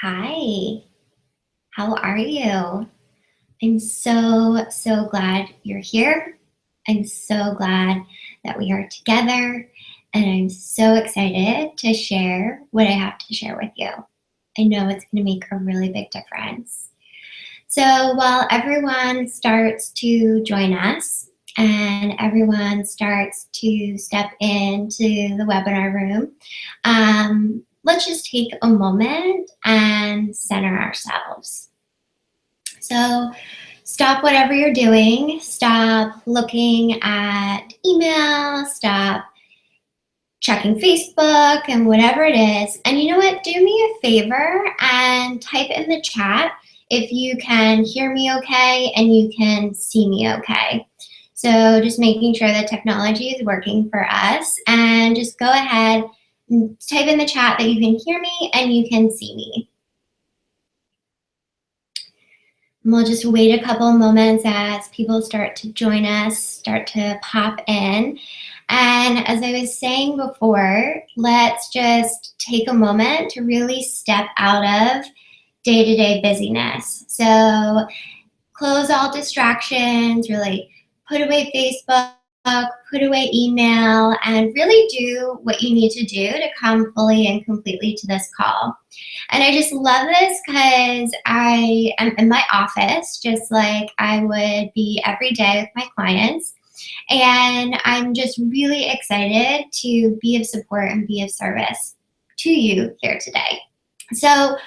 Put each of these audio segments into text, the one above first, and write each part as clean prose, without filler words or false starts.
Hi, how are you? I'm so glad you're here. I'm so glad that we are together, and I'm so excited to share what I have to share with you. I know it's going to make a really big difference. So, while everyone starts to join us and everyone starts to step into the webinar room, let's just take a moment and center ourselves. So stop whatever you're doing. Stop looking at email. Stop checking Facebook and whatever it is. And you know what? Do me a favor and type in the chat if you can hear me okay and you can see me okay. So just making sure that technology is working for us, and just go ahead and type in the chat that you can hear me and you can see me. And we'll just wait a couple moments as people start to join us, start to pop in. And as I was saying before, let's just take a moment to really step out of day-to-day busyness. So close all distractions, really put away Facebook, put away email, and really do what you need to do to come fully and completely to this call. And I just love this because I am in my office just like I would be every day with my clients. And I'm just really excited to be of support and be of service to you here today. So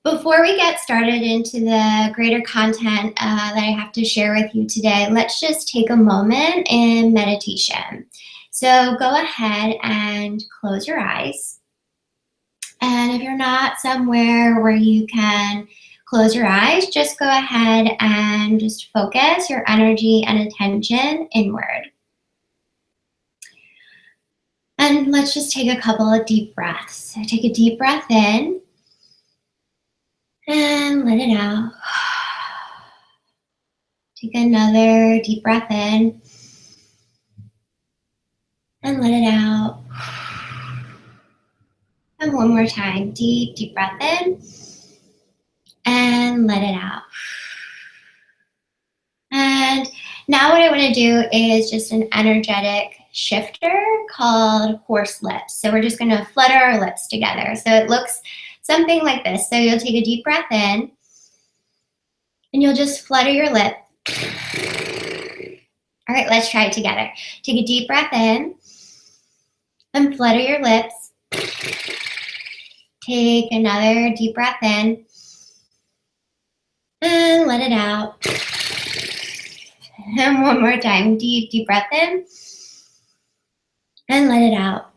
before we get started into the greater content that I have to share with you today, let's just take a moment in meditation. So go ahead and close your eyes. And if you're not somewhere where you can close your eyes, just go ahead and just focus your energy and attention inward. And let's just take a couple of deep breaths. So take a deep breath in and let it out. Take another deep breath in and let it out. And one more time, deep breath in and let it out. And now what I want to do is just an energetic shifter called horse lips. So we're just going to flutter our lips together. So it looks something like this. So you'll take a deep breath in and you'll just flutter your lip. All right, let's try it together. Take a deep breath in and flutter your lips. Take another deep breath in and let it out. And one more time, deep breath in and let it out.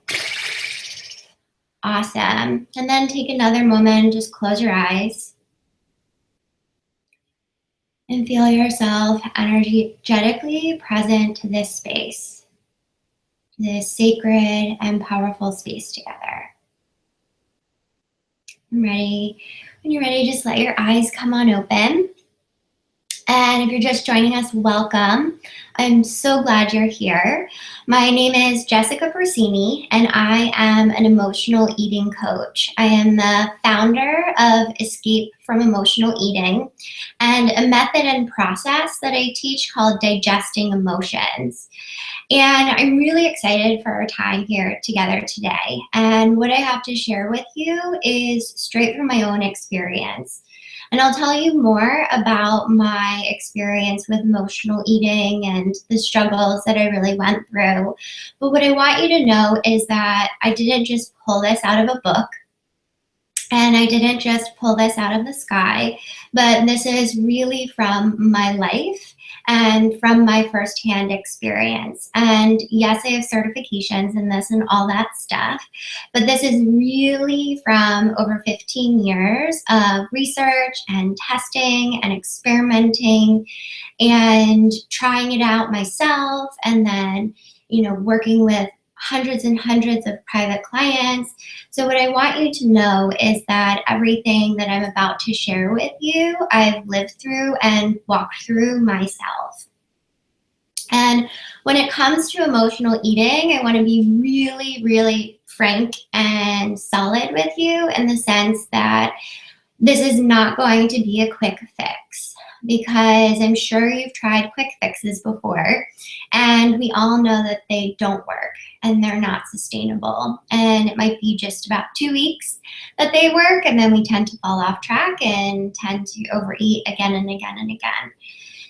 Awesome. And then take another moment, just close your eyes and feel yourself energetically present to this space, this sacred and powerful space together. I'm ready. When you're ready, just let your eyes come on open. And if you're just joining us, welcome. I'm so glad you're here. My name is Jessica Procini, and I am an emotional eating coach. I am the founder of Escape from Emotional Eating and a method and process that I teach called Digesting Emotions. And I'm really excited for our time here together today. And what I have to share with you is straight from my own experience. And I'll tell you more about my experience with emotional eating and the struggles that I really went through. But what I want you to know is that I didn't just pull this out of a book. And I didn't just pull this out of the sky, but this is really from my life and from my firsthand experience. And yes, I have certifications in this and all that stuff, but this is really from over 15 years of research and testing and experimenting and trying it out myself, and then, working with hundreds and hundreds of private clients. So what I want you to know is that everything that I'm about to share with you, I've lived through and walked through myself. And when it comes to emotional eating, I want to be really, really frank and solid with you in the sense that This is not going to be a quick fix because I'm sure you've tried quick fixes before, and we all know that they don't work and they're not sustainable. And it might be just about 2 weeks that they work, and then we tend to fall off track and tend to overeat again and again and again.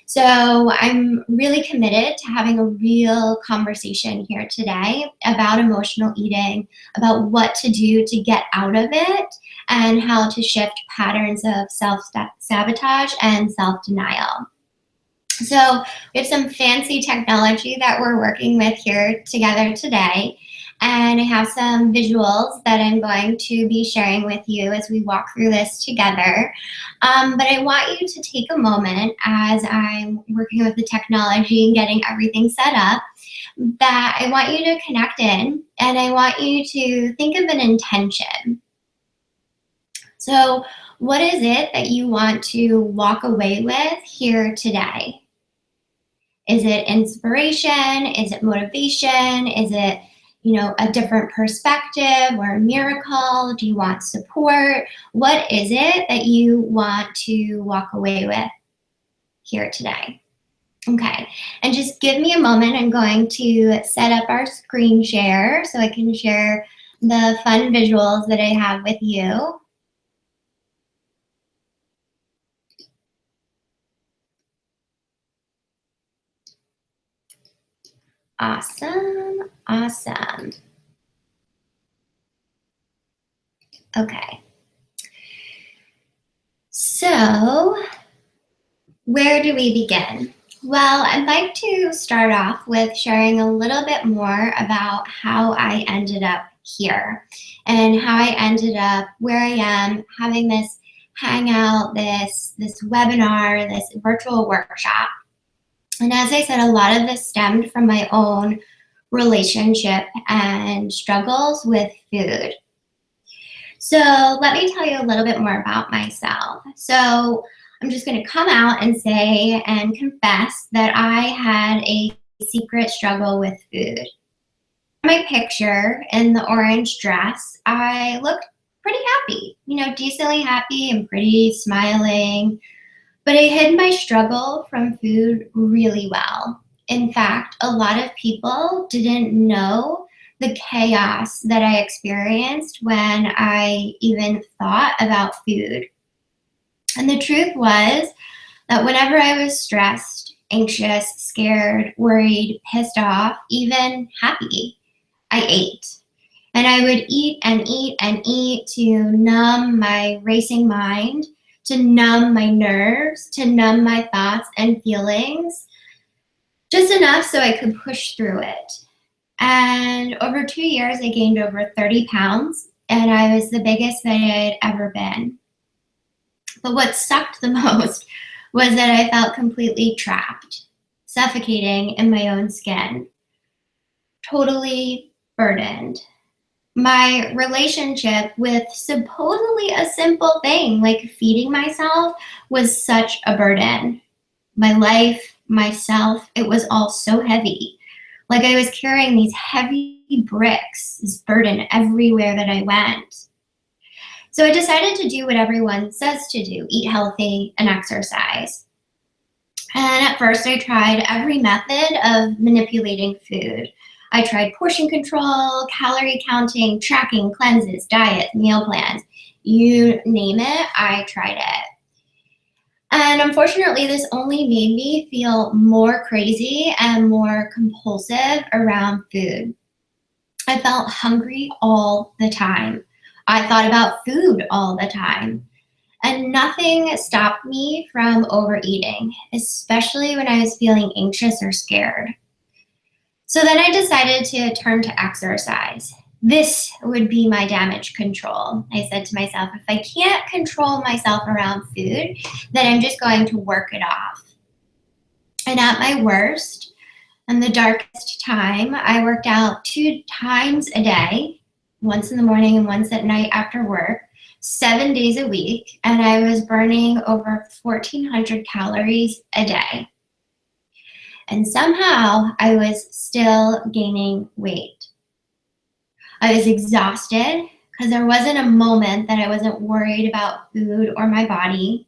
So I'm really committed to having a real conversation here today about emotional eating, about what to do to get out of it, and how to shift patterns of self-sabotage and self-denial. So we have some fancy technology that we're working with here together today. And I have some visuals that I'm going to be sharing with you as we walk through this together. But I want you to take a moment as I'm working with the technology and getting everything set up, that I want you to connect in and I want you to think of an intention. So what is it that you want to walk away with here today? Is it inspiration? Is it motivation? Is it, a different perspective or a miracle? Do you want support? What is it that you want to walk away with here today? Okay, and just give me a moment. I'm going to set up our screen share so I can share the fun visuals that I have with you. Awesome, awesome. Okay. So, where do we begin? Well, I'd like to start off with sharing a little bit more about how I ended up here and how I ended up where I am having this hangout, this webinar, this virtual workshop. And as I said, a lot of this stemmed from my own relationship and struggles with food. So let me tell you a little bit more about myself. So I'm just going to come out and say and confess that I had a secret struggle with food. My picture in the orange dress, I looked pretty happy, decently happy and pretty, smiling. But I hid my struggle from food really well. In fact, a lot of people didn't know the chaos that I experienced when I even thought about food. And the truth was that whenever I was stressed, anxious, scared, worried, pissed off, even happy, I ate. And I would eat and eat and eat to numb my racing mind, to numb my nerves, to numb my thoughts and feelings, just enough so I could push through it. And over 2 years, I gained over 30 pounds, and I was the biggest that I had ever been. But what sucked the most was that I felt completely trapped, suffocating in my own skin, totally burdened. My relationship with supposedly a simple thing like feeding myself was such a burden. My life, myself, it was all so heavy. Like I was carrying these heavy bricks, this burden everywhere that I went. So I decided to do what everyone says to do, eat healthy and exercise. And at first I tried every method of manipulating food. I tried portion control, calorie counting, tracking, cleanses, diets, meal plans. You name it, I tried it. And unfortunately, this only made me feel more crazy and more compulsive around food. I felt hungry all the time. I thought about food all the time. And nothing stopped me from overeating, especially when I was feeling anxious or scared. So then I decided to turn to exercise. This would be my damage control. I said to myself, if I can't control myself around food, then I'm just going to work it off. And at my worst, and the darkest time, I worked out 2 times a day, once in the morning and once at night after work, 7 days a week, and I was burning over 1,400 calories a day. And somehow I was still gaining weight. I was exhausted, because there wasn't a moment that I wasn't worried about food or my body.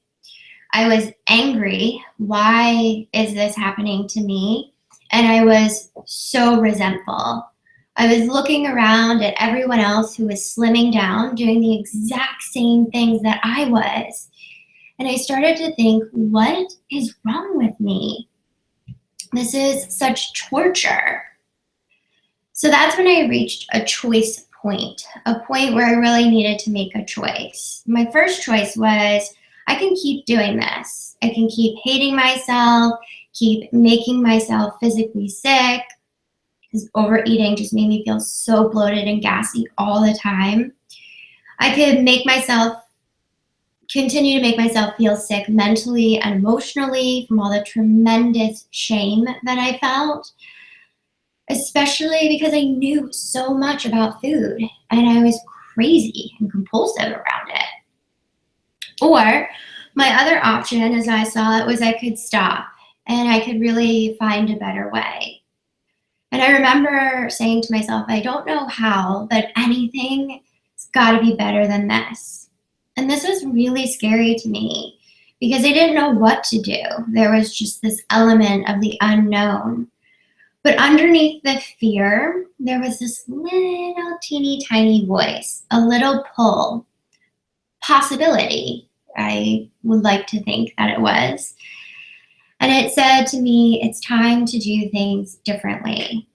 I was angry. Why is this happening to me? And I was so resentful. I was looking around at everyone else who was slimming down, doing the exact same things that I was. And I started to think, what is wrong with me? This is such torture. So that's when I reached a choice point, a point where I really needed to make a choice. My first choice was, I can keep doing this. I can keep hating myself, keep making myself physically sick, because overeating just made me feel so bloated and gassy all the time. I could continue to make myself feel sick mentally and emotionally from all the tremendous shame that I felt, especially because I knew so much about food and I was crazy and compulsive around it. Or my other option, as I saw it, was I could stop and I could really find a better way. And I remember saying to myself, I don't know how, but anything's got to be better than this. And this was really scary to me because I didn't know what to do. There was just this element of the unknown. But underneath the fear, there was this little teeny tiny voice, a little pull, possibility, I would like to think that it was. And it said to me, it's time to do things differently.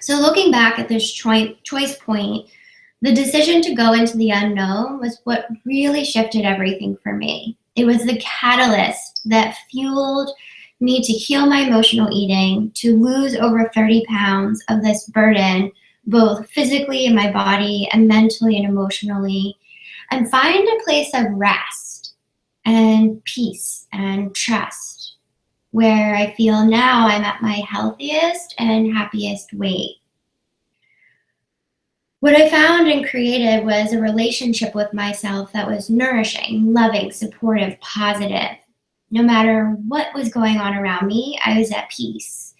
So looking back at this choice point, the decision to go into the unknown was what really shifted everything for me. It was the catalyst that fueled me to heal my emotional eating, to lose over 30 pounds of this burden, both physically in my body and mentally and emotionally, and find a place of rest and peace and trust, where I feel now I'm at my healthiest and happiest weight. What I found and created was a relationship with myself that was nourishing, loving, supportive, positive. No matter what was going on around me, I was at peace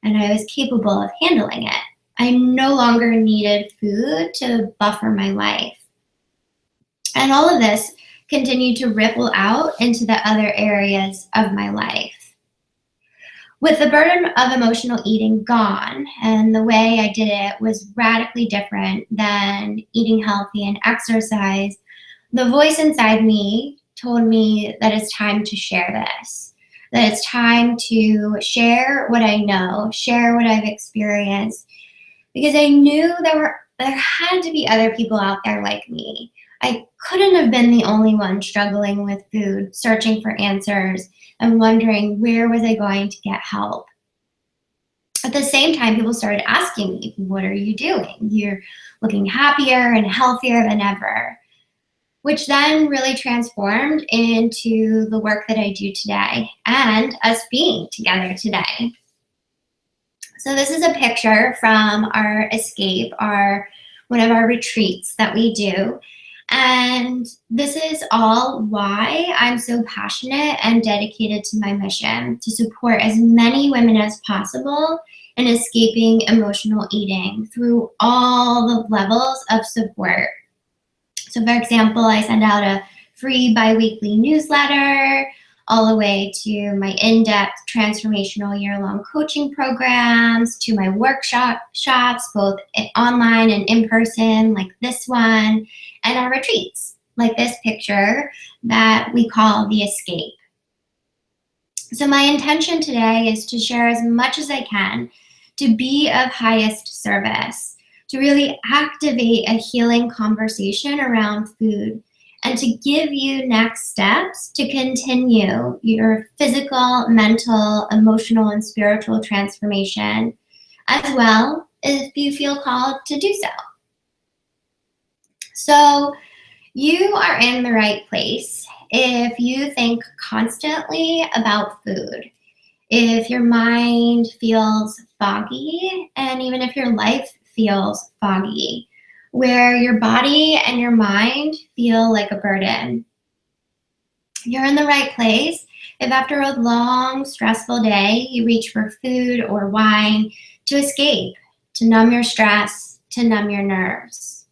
and I was capable of handling it. I no longer needed food to buffer my life. And all of this continued to ripple out into the other areas of my life. With the burden of emotional eating gone, and the way I did it was radically different than eating healthy and exercise, the voice inside me told me that it's time to share this, that it's time to share what I know, share what I've experienced, because I knew there had to be other people out there like me. I couldn't have been the only one struggling with food, searching for answers, and wondering where was I going to get help. At the same time, people started asking me, what are you doing? You're looking happier and healthier than ever, which then really transformed into the work that I do today and us being together today. So this is a picture from our escape, one of our retreats that we do. And this is all why I'm so passionate and dedicated to my mission, to support as many women as possible in escaping emotional eating through all the levels of support. So for example, I send out a free bi-weekly newsletter, all the way to my in-depth transformational year-long coaching programs, to my workshops, both online and in person, like this one, and our retreats, like this picture that we call the escape. So my intention today is to share as much as I can to be of highest service, to really activate a healing conversation around food, and to give you next steps to continue your physical, mental, emotional, and spiritual transformation, as well if you feel called to do so. So you are in the right place if you think constantly about food, if your mind feels foggy, and even if your life feels foggy, where your body and your mind feel like a burden. You're in the right place if after a long, stressful day, you reach for food or wine to escape, to numb your stress, to numb your nerves.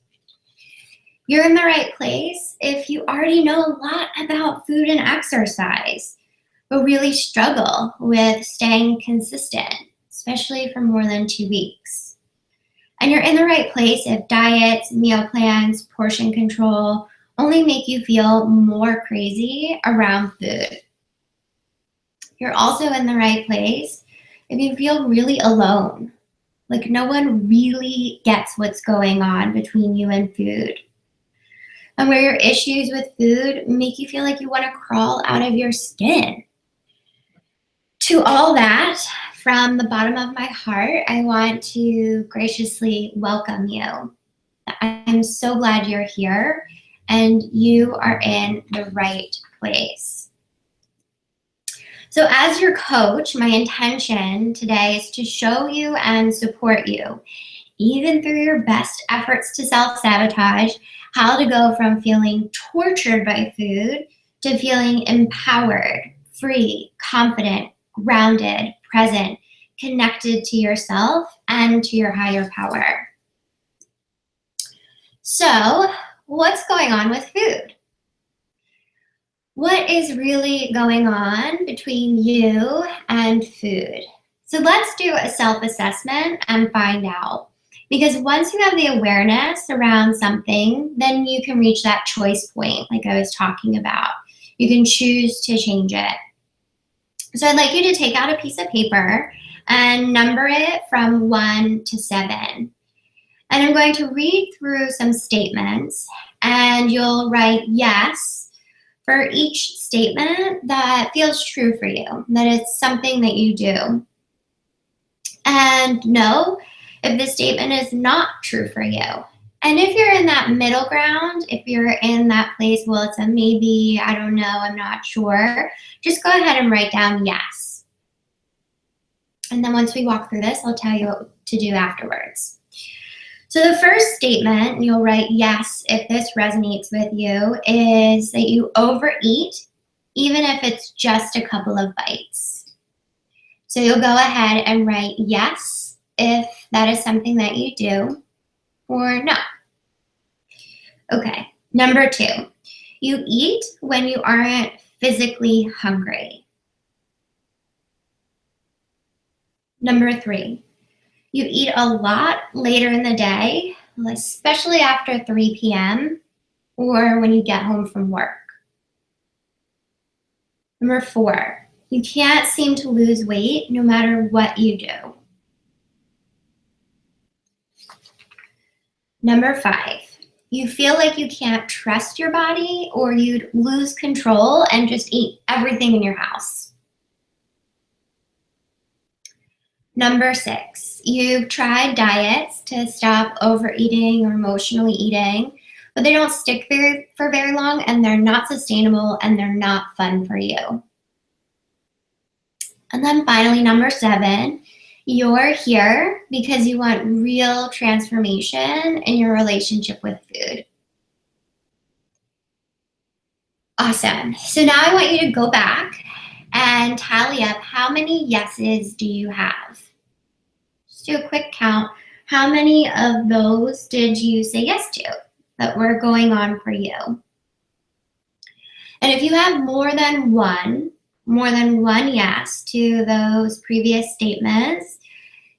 You're in the right place if you already know a lot about food and exercise, but really struggle with staying consistent, especially for more than 2 weeks. And you're in the right place if diets, meal plans, portion control only make you feel more crazy around food. You're also in the right place if you feel really alone, like no one really gets what's going on between you and food. And where your issues with food make you feel like you want to crawl out of your skin. To all that, from the bottom of my heart, I want to graciously welcome you. I'm so glad you're here and you are in the right place. So as your coach, my intention today is to show you and support you, even through your best efforts to self-sabotage, how to go from feeling tortured by food to feeling empowered, free, confident, grounded, present, connected to yourself and to your higher power. So, what's going on with food? What is really going on between you and food? So let's do a self-assessment and find out. Because once you have the awareness around something, then you can reach that choice point like I was talking about. You can choose to change it. So I'd like you to take out a piece of paper and number it from 1 to 7. And I'm going to read through some statements and you'll write yes for each statement that feels true for you, that it's something that you do. And no, if the statement is not true for you. And if you're in that middle ground, if you're in that place, well, it's a maybe, I don't know, I'm not sure, just go ahead and write down yes. And then once we walk through this, I'll tell you what to do afterwards. So the first statement, you'll write yes if this resonates with you, is that you overeat, even if it's just a couple of bites. So you'll go ahead and write yes if that is something that you do, or no. Okay, number 2, you eat when you aren't physically hungry. Number 3, you eat a lot later in the day, especially after 3 p.m. or when you get home from work. Number 4, you can't seem to lose weight no matter what you do. Number 5, you feel like you can't trust your body or you'd lose control and just eat everything in your house. Number 6, you've tried diets to stop overeating or emotionally eating, but they don't stick for very long and they're not sustainable and they're not fun for you. And then finally, number 7, you're here because you want real transformation in your relationship with food. Awesome. So now I want you to go back and tally up how many yeses do you have. Just do a quick count. How many of those did you say yes to that were going on for you? And if you have more than one yes to those previous statements,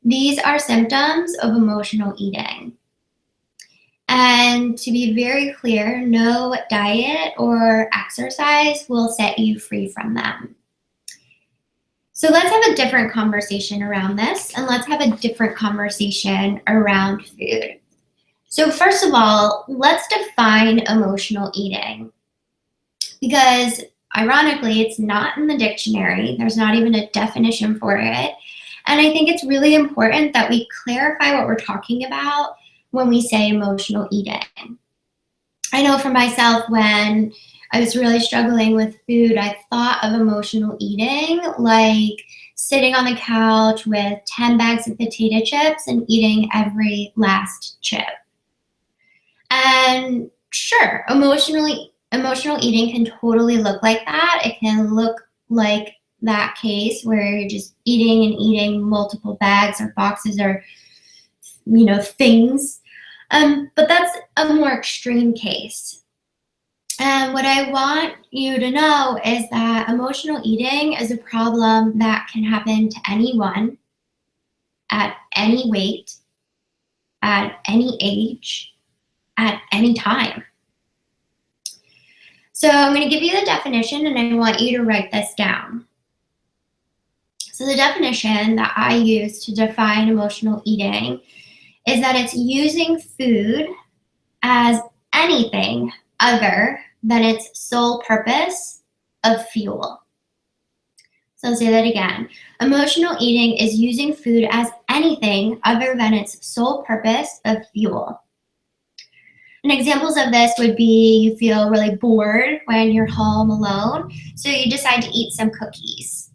these are symptoms of emotional eating. And to be very clear, no diet or exercise will set you free from them. So let's have a different conversation around this, and let's have a different conversation around food. So first of all, let's define emotional eating, because ironically, it's not in the dictionary. There's not even a definition for it. And I think it's really important that we clarify what we're talking about when we say emotional eating. I know for myself, when I was really struggling with food, I thought of emotional eating like sitting on the couch with 10 bags of potato chips and eating every last chip. And sure, emotional eating can totally look like that. It can look like that case where you're just eating and eating multiple bags or boxes or, things. But that's a more extreme case. And what I want you to know is that emotional eating is a problem that can happen to anyone at any weight, at any age, at any time. So I'm going to give you the definition and I want you to write this down. So the definition that I use to define emotional eating is that it's using food as anything other than its sole purpose of fuel. So I'll say that again. Emotional eating is using food as anything other than its sole purpose of fuel. And examples of this would be you feel really bored when you're home alone, so you decide to eat some cookies.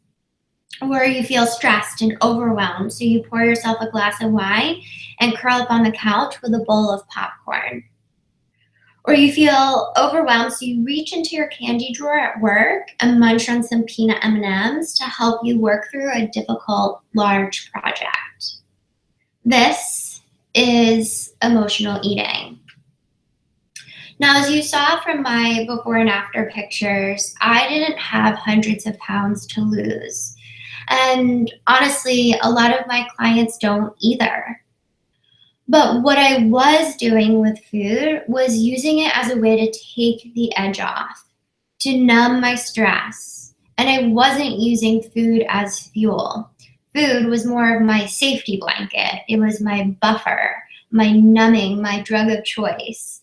Or you feel stressed and overwhelmed, so you pour yourself a glass of wine and curl up on the couch with a bowl of popcorn. Or you feel overwhelmed, so you reach into your candy drawer at work and munch on some peanut M&Ms to help you work through a difficult, large project. This is emotional eating. Now, as you saw from my before and after pictures, I didn't have hundreds of pounds to lose. And honestly, a lot of my clients don't either. But what I was doing with food was using it as a way to take the edge off, to numb my stress. And I wasn't using food as fuel. Food was more of my safety blanket. It was my buffer, my numbing, my drug of choice.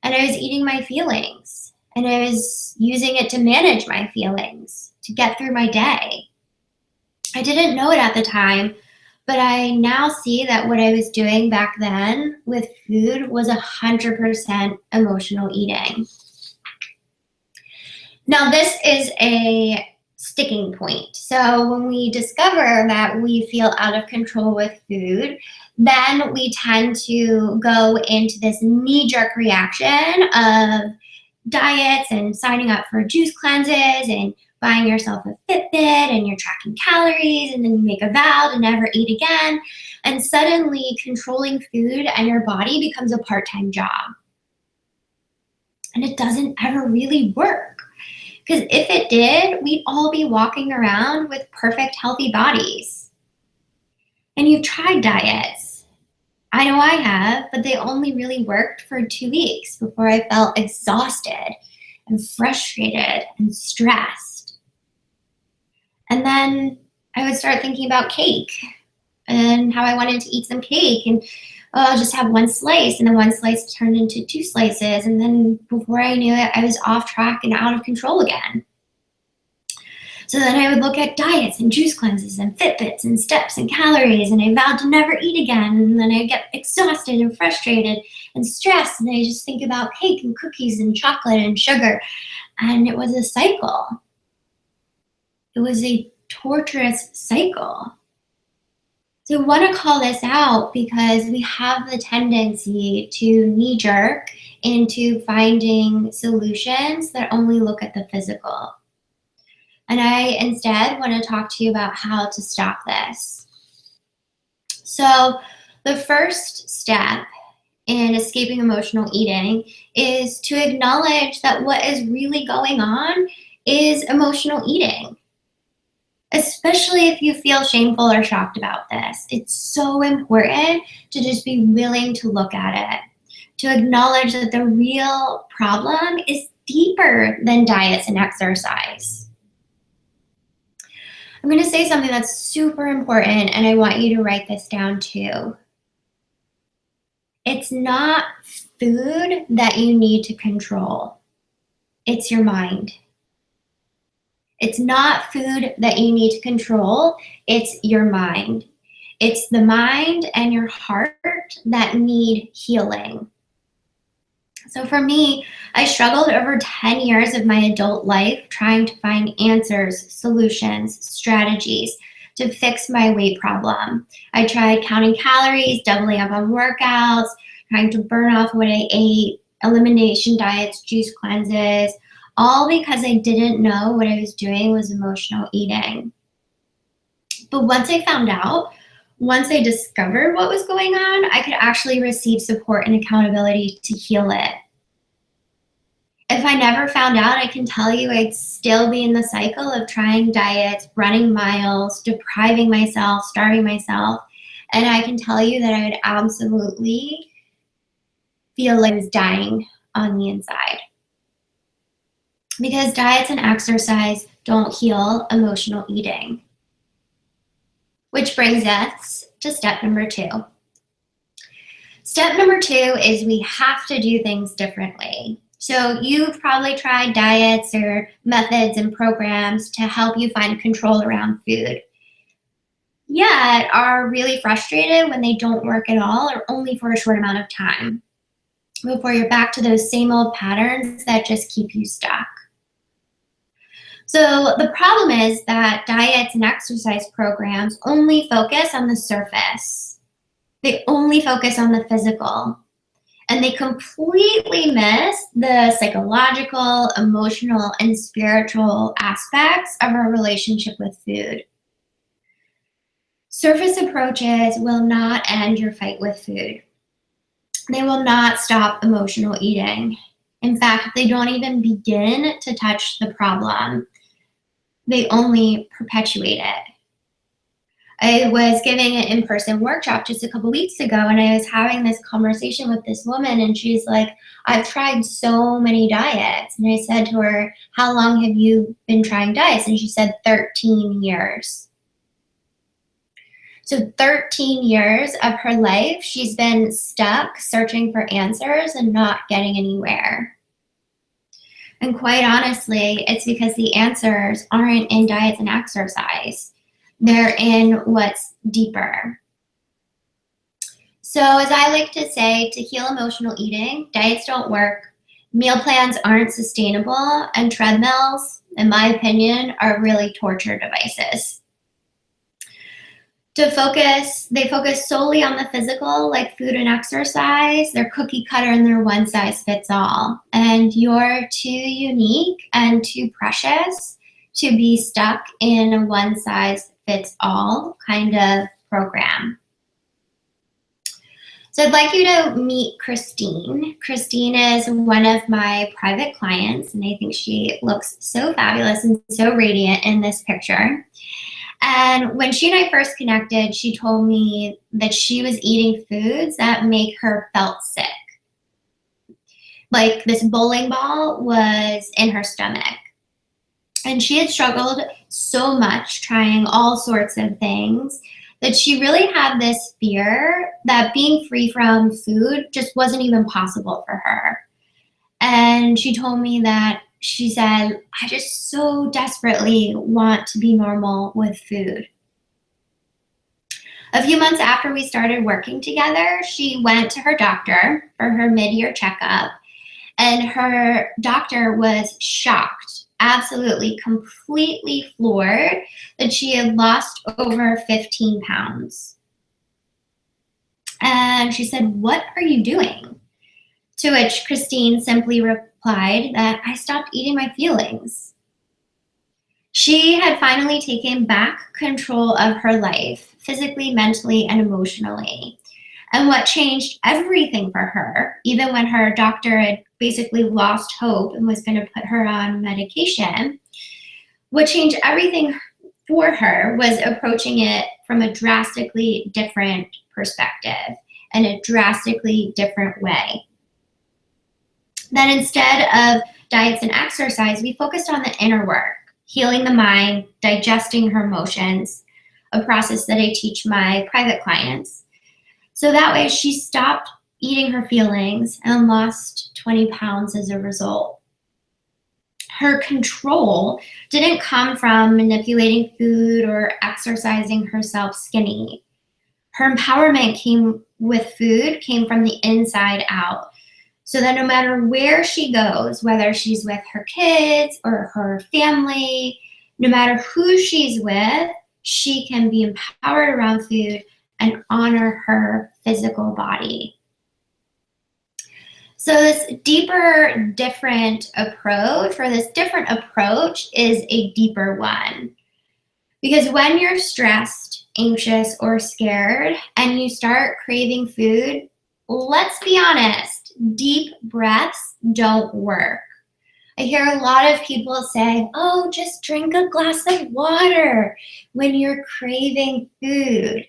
And I was eating my feelings. And I was using it to manage my feelings, to get through my day. I didn't know it at the time, but I now see that what I was doing back then with food was 100% emotional eating. Now, this is a sticking point. So when we discover that we feel out of control with food, then we tend to go into this knee-jerk reaction of diets and signing up for juice cleanses and buying yourself a Fitbit and you're tracking calories, and then you make a vow to never eat again. And suddenly controlling food and your body becomes a part-time job. And it doesn't ever really work. Because if it did, we'd all be walking around with perfect, healthy bodies. And you've tried diets. I know I have, but they only really worked for 2 weeks before I felt exhausted and frustrated and stressed. And then I would start thinking about cake and how I wanted to eat some cake, and I'll just have one slice, and then one slice turned into 2 slices, and then before I knew it, I was off track and out of control again. So then I would look at diets and juice cleanses and Fitbits and steps and calories, and I vowed to never eat again, and then I get exhausted and frustrated and stressed, and I just think about cake and cookies and chocolate and sugar, and it was a cycle. It was a torturous cycle. So I want to call this out because we have the tendency to knee-jerk into finding solutions that only look at the physical. And I instead want to talk to you about how to stop this. So the first step in escaping emotional eating is to acknowledge that what is really going on is emotional eating. Especially if you feel shameful or shocked about this. It's so important to just be willing to look at it, to acknowledge that the real problem is deeper than diets and exercise. I'm going to say something that's super important, and I want you to write this down too. It's not food that you need to control. It's your mind. It's not food that you need to control, it's your mind. It's the mind and your heart that need healing. So for me, I struggled over 10 years of my adult life trying to find answers, solutions, strategies to fix my weight problem. I tried counting calories, doubling up on workouts, trying to burn off what I ate, elimination diets, juice cleanses, all because I didn't know what I was doing was emotional eating. But once I found out once I discovered what was going on, I could actually receive support and accountability to heal it. If I never found out, I can tell you I'd still be in the cycle of trying diets, running miles, depriving myself, starving myself. And I can tell you that I would absolutely feel like I was dying on the inside. Because diets and exercise don't heal emotional eating. Which brings us to step number 2. Step number 2 is we have to do things differently. So you've probably tried diets or methods and programs to help you find control around food, yet are really frustrated when they don't work at all or only for a short amount of time before you're back to those same old patterns that just keep you stuck. So the problem is that diets and exercise programs only focus on the surface. They only focus on the physical. And they completely miss the psychological, emotional, and spiritual aspects of our relationship with food. Surface approaches will not end your fight with food. They will not stop emotional eating. In fact, they don't even begin to touch the problem. They only perpetuate it. I was giving an in-person workshop just a couple weeks ago, and I was having this conversation with this woman, and she's like, I've tried so many diets. And I said to her, how long have you been trying diets? And she said 13 years. So 13 years of her life, she's been stuck searching for answers and not getting anywhere. And quite honestly, it's because the answers aren't in diets and exercise. They're in what's deeper. So as I like to say, to heal emotional eating, diets don't work, meal plans aren't sustainable, and treadmills, in my opinion, are really torture devices. They focus solely on the physical, like food and exercise. They're cookie cutter and they're one size fits all. And you're too unique and too precious to be stuck in a one size fits all kind of program. So I'd like you to meet Christine. Christine is one of my private clients, and I think she looks so fabulous and so radiant in this picture. And when she and I first connected, she told me that she was eating foods that make her felt sick. Like this bowling ball was in her stomach. And she had struggled so much trying all sorts of things that she really had this fear that being free from food just wasn't even possible for her. And she told me that she said, I just so desperately want to be normal with food. A few months after we started working together, she went to her doctor for her mid-year checkup, and her doctor was shocked, absolutely, completely floored that she had lost over 15 pounds. And she said, what are you doing? To which Christine simply replied that I stopped eating my feelings. She had finally taken back control of her life, physically, mentally, and emotionally. And what changed everything for her, even when her doctor had basically lost hope and was going to put her on medication, what changed everything for her was approaching it from a drastically different perspective and a drastically different way. Then instead of diets and exercise, we focused on the inner work, healing the mind, digesting her emotions, a process that I teach my private clients. So that way she stopped eating her feelings and lost 20 pounds as a result. Her control didn't come from manipulating food or exercising herself skinny. Her empowerment came from the inside out. So that no matter where she goes, whether she's with her kids or her family, no matter who she's with, she can be empowered around food and honor her physical body. So this different approach is a deeper one. Because when you're stressed, anxious, or scared, and you start craving food, let's be honest, deep breaths don't work. I hear a lot of people say, oh, just drink a glass of water when you're craving food.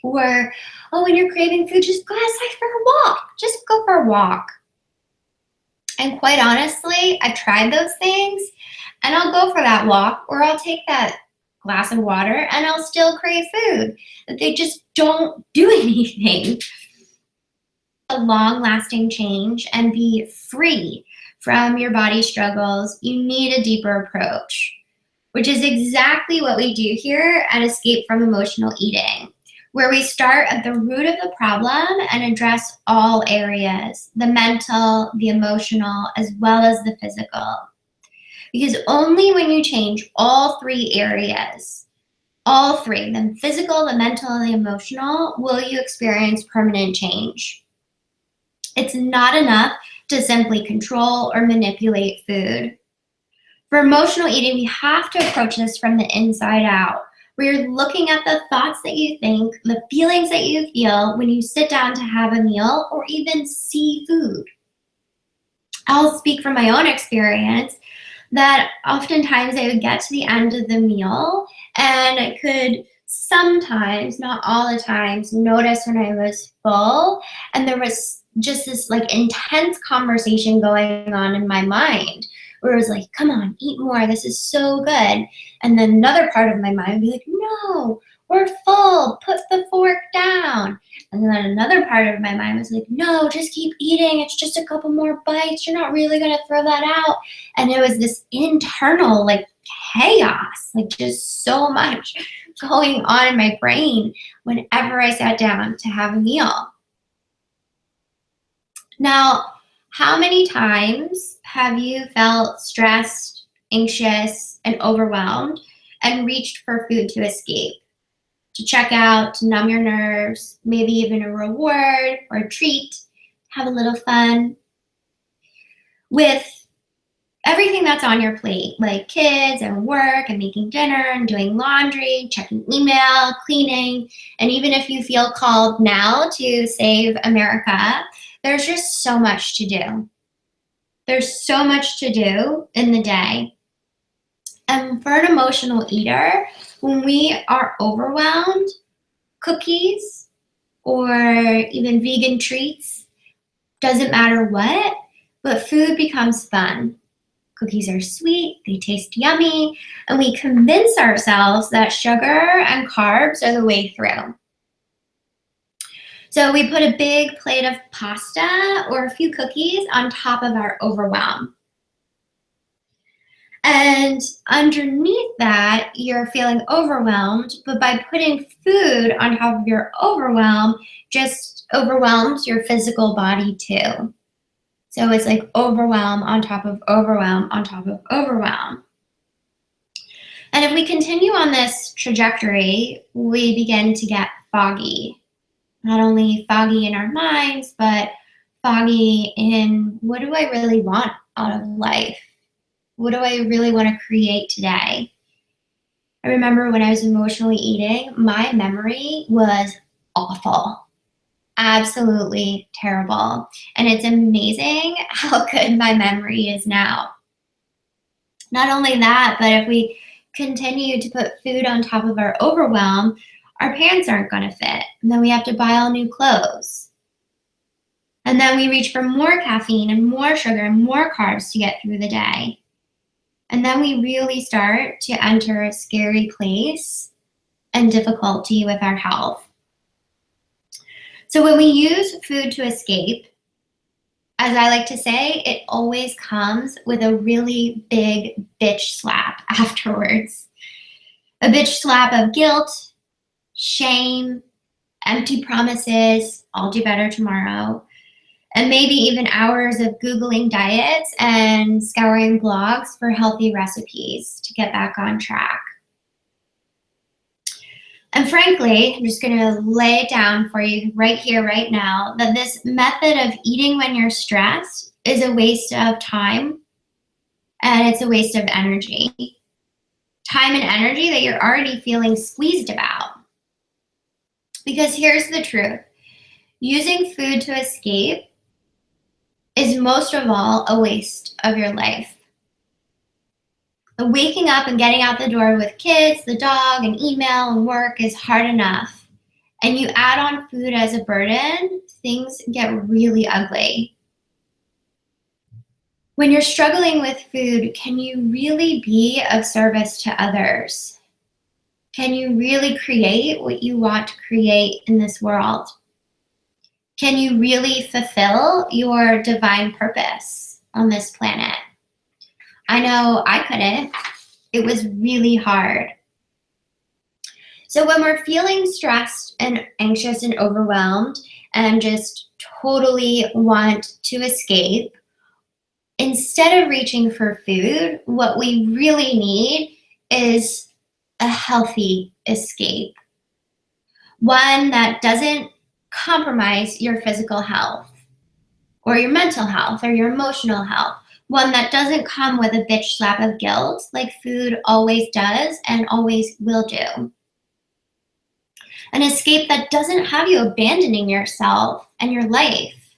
Or, oh, when you're craving food, just go outside for a walk. Just go for a walk. And quite honestly, I've tried those things, and I'll go for that walk, or I'll take that glass of water and I'll still crave food. They just don't do anything. A long-lasting change and be free from your body struggles, you need a deeper approach, which is exactly what we do here at Escape from Emotional Eating, where we start at the root of the problem and address all areas, the mental, the emotional, as well as the physical. Because only when you change all three areas, all three, the physical, the mental, and the emotional, will you experience permanent change. It's not enough to simply control or manipulate food. For emotional eating, we have to approach this from the inside out. We're looking at the thoughts that you think, the feelings that you feel when you sit down to have a meal or even see food. I'll speak from my own experience that oftentimes I would get to the end of the meal and I could sometimes, not all the times, notice when I was full and there was just this like intense conversation going on in my mind where it was like, come on, eat more, this is so good. And then another part of my mind would be like, no, we're full, put the fork down. And then another part of my mind was like, no, just keep eating, it's just a couple more bites, you're not really gonna throw that out. And it was this internal like chaos, like just so much going on in my brain whenever I sat down to have a meal. Now, how many times have you felt stressed, anxious, and overwhelmed and reached for food to escape, to check out, to numb your nerves, maybe even a reward or a treat, have a little fun? With everything that's on your plate, like kids and work and making dinner and doing laundry, checking email, cleaning, and even if you feel called now to save America, there's just so much to do. There's so much to do in the day. And for an emotional eater, when we are overwhelmed, cookies or even vegan treats, doesn't matter what, but food becomes fun. Cookies are sweet, they taste yummy, and we convince ourselves that sugar and carbs are the way through. So we put a big plate of pasta or a few cookies on top of our overwhelm. And underneath that, you're feeling overwhelmed, but by putting food on top of your overwhelm, just overwhelms your physical body too. So it's like overwhelm on top of overwhelm on top of overwhelm. And if we continue on this trajectory, we begin to get foggy. Not only foggy in our minds, but foggy in what do I really want out of life? What do I really want to create today? I remember when I was emotionally eating, my memory was awful. Absolutely terrible. And it's amazing how good my memory is now. Not only that, but if we continue to put food on top of our overwhelm, our pants aren't going to fit. And then we have to buy all new clothes. And then we reach for more caffeine and more sugar and more carbs to get through the day. And then we really start to enter a scary place and difficulty with our health. So when we use food to escape, as I like to say, it always comes with a really big bitch slap afterwards. A bitch slap of guilt, shame, empty promises, I'll do better tomorrow, and maybe even hours of Googling diets and scouring blogs for healthy recipes to get back on track. And frankly, I'm just gonna lay it down for you right here, right now, that this method of eating when you're stressed is a waste of time and it's a waste of energy. Time and energy that you're already feeling squeezed about. Because here's the truth. Using food to escape is most of all a waste of your life. Waking up and getting out the door with kids, the dog, and email and work is hard enough. And you add on food as a burden, things get really ugly. When you're struggling with food, can you really be of service to others? Can you really create what you want to create in this world? Can you really fulfill your divine purpose on this planet? I know I couldn't. It was really hard. So when we're feeling stressed and anxious and overwhelmed and just totally want to escape, instead of reaching for food, what we really need is a healthy escape. One that doesn't compromise your physical health or your mental health or your emotional health. One that doesn't come with a bitch slap of guilt like food always does and always will do. An escape that doesn't have you abandoning yourself and your life.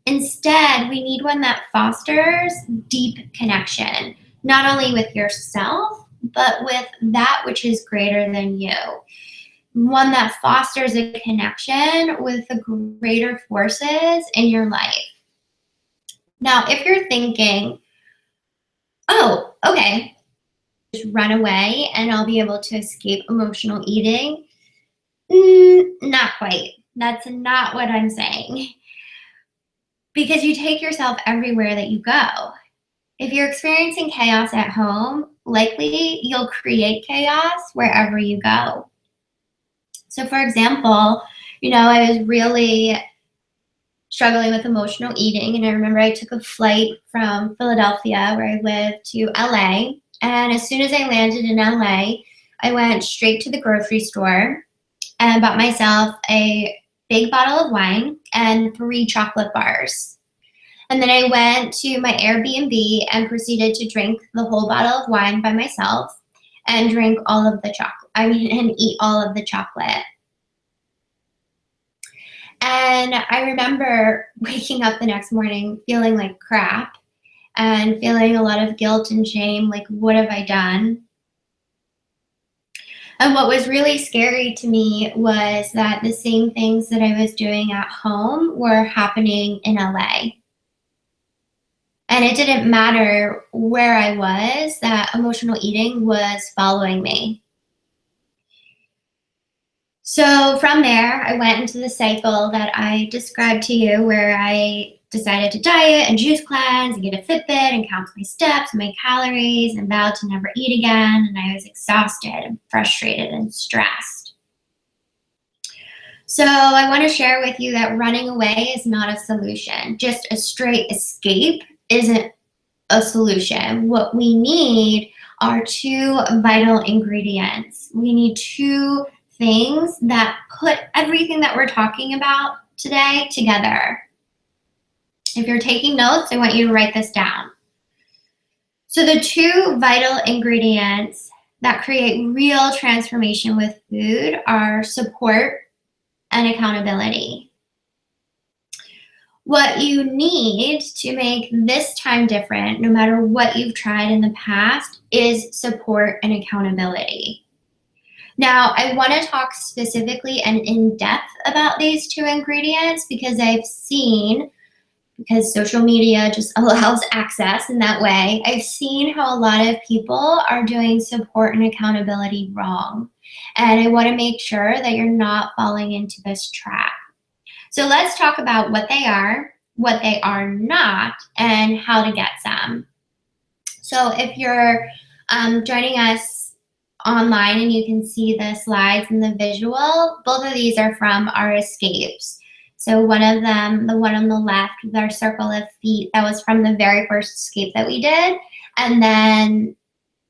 Instead, we need one that fosters deep connection, not only with yourself, but with that which is greater than you. One that fosters a connection with the greater forces in your life. Now, if you're thinking, oh, okay, just run away and I'll be able to escape emotional eating, not quite. That's not what I'm saying. Because you take yourself everywhere that you go. If you're experiencing chaos at home, likely you'll create chaos wherever you go. So for example, I was really struggling with emotional eating, and I remember I took a flight from Philadelphia, where I live, to LA. And as soon as I landed in LA, I went straight to the grocery store and bought myself a big bottle of wine and 3 chocolate bars. And then I went to my Airbnb and proceeded to drink the whole bottle of wine by myself and drink all of the chocolate, and eat all of the chocolate. And I remember waking up the next morning feeling like crap and feeling a lot of guilt and shame, like, what have I done? And what was really scary to me was that the same things that I was doing at home were happening in LA. And it didn't matter where I was, that emotional eating was following me. So from there, I went into the cycle that I described to you, where I decided to diet and juice cleanse and get a Fitbit and count my steps and my calories and vowed to never eat again. And I was exhausted and frustrated and stressed. So I want to share with you that running away is not a solution. Just a straight escape isn't a solution. What we need are 2 vital ingredients. We need 2 things that put everything that we're talking about today together. If you're taking notes, I want you to write this down. So the 2 vital ingredients that create real transformation with food are support and accountability. What you need to make this time different, no matter what you've tried in the past, is support and accountability. Now, I want to talk specifically and in depth about these 2 ingredients because I've seen, because social media just allows access in that way, I've seen how a lot of people are doing support and accountability wrong. And I want to make sure that you're not falling into this trap. So let's talk about what they are not, and how to get some. So if you're joining us online and you can see the slides and the visual, both of these are from our escapes. So one of them, the one on the left with our circle of feet, that was from the very first escape that we did. And then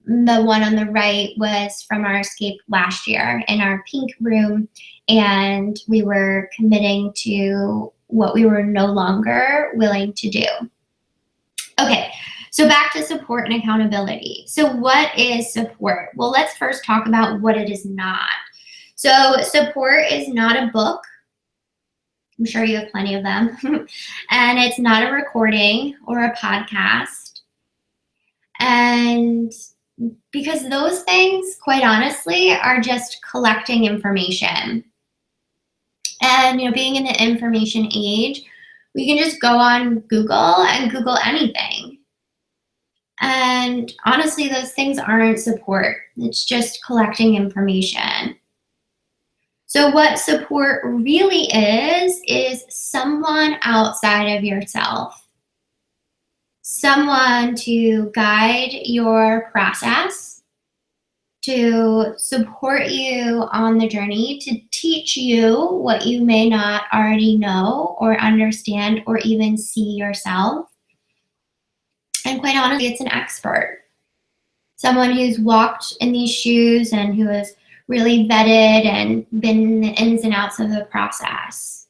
the one on the right was from our escape last year in our pink room, and we were committing to what we were no longer willing to do. Okay, so back to support and accountability. So what is support? Well, let's first talk about what it is not. So support is not a book. I'm sure you have plenty of them. And it's not a recording or a podcast. And because those things, quite honestly, are just collecting information. And, being in the information age, we can just go on Google and Google anything. And honestly, those things aren't support. It's just collecting information. So what support really is someone outside of yourself. Someone to guide your process, to support you on the journey, to teach you what you may not already know or understand or even see yourself. And quite honestly, it's an expert. Someone who's walked in these shoes and who has really vetted and been in the ins and outs of the process.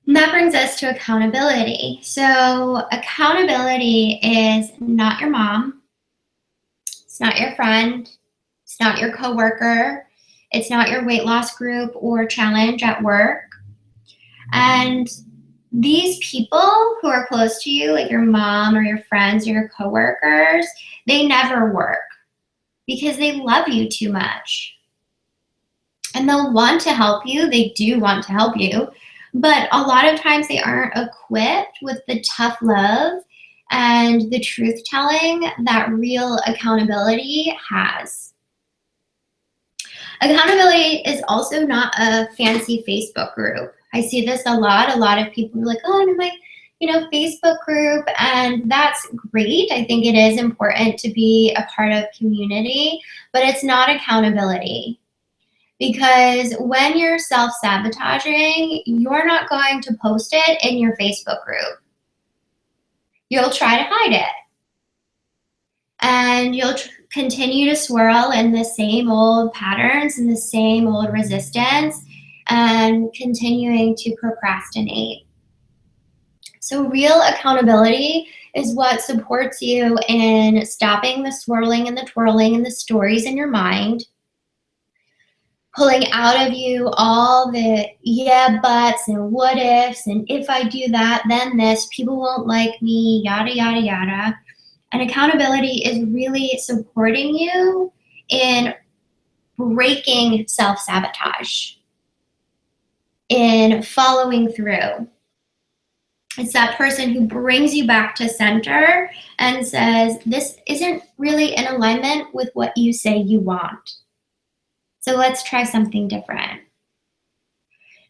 And that brings us to accountability. So accountability is not your mom. It's not your friend. It's not your coworker. It's not your weight loss group or challenge at work. And these people who are close to you, like your mom or your friends or your coworkers, they never work because they love you too much. And they'll want to help you. They do want to help you. But a lot of times they aren't equipped with the tough love and the truth telling that real accountability has. Accountability is also not a fancy Facebook group. I see this a lot. A lot of people are like, oh, I'm in my Facebook group, and that's great. I think it is important to be a part of community, but it's not accountability. Because when you're self-sabotaging, you're not going to post it in your Facebook group. You'll try to hide it. And you'll continue to swirl in the same old patterns and the same old resistance and continuing to procrastinate. So real accountability is what supports you in stopping the swirling and the twirling and the stories in your mind, pulling out of you all the yeah buts and what ifs and if I do that, then this, people won't like me, yada, yada, yada. And accountability is really supporting you in breaking self-sabotage, in following through. It's that person who brings you back to center and says, this isn't really in alignment with what you say you want. So let's try something different.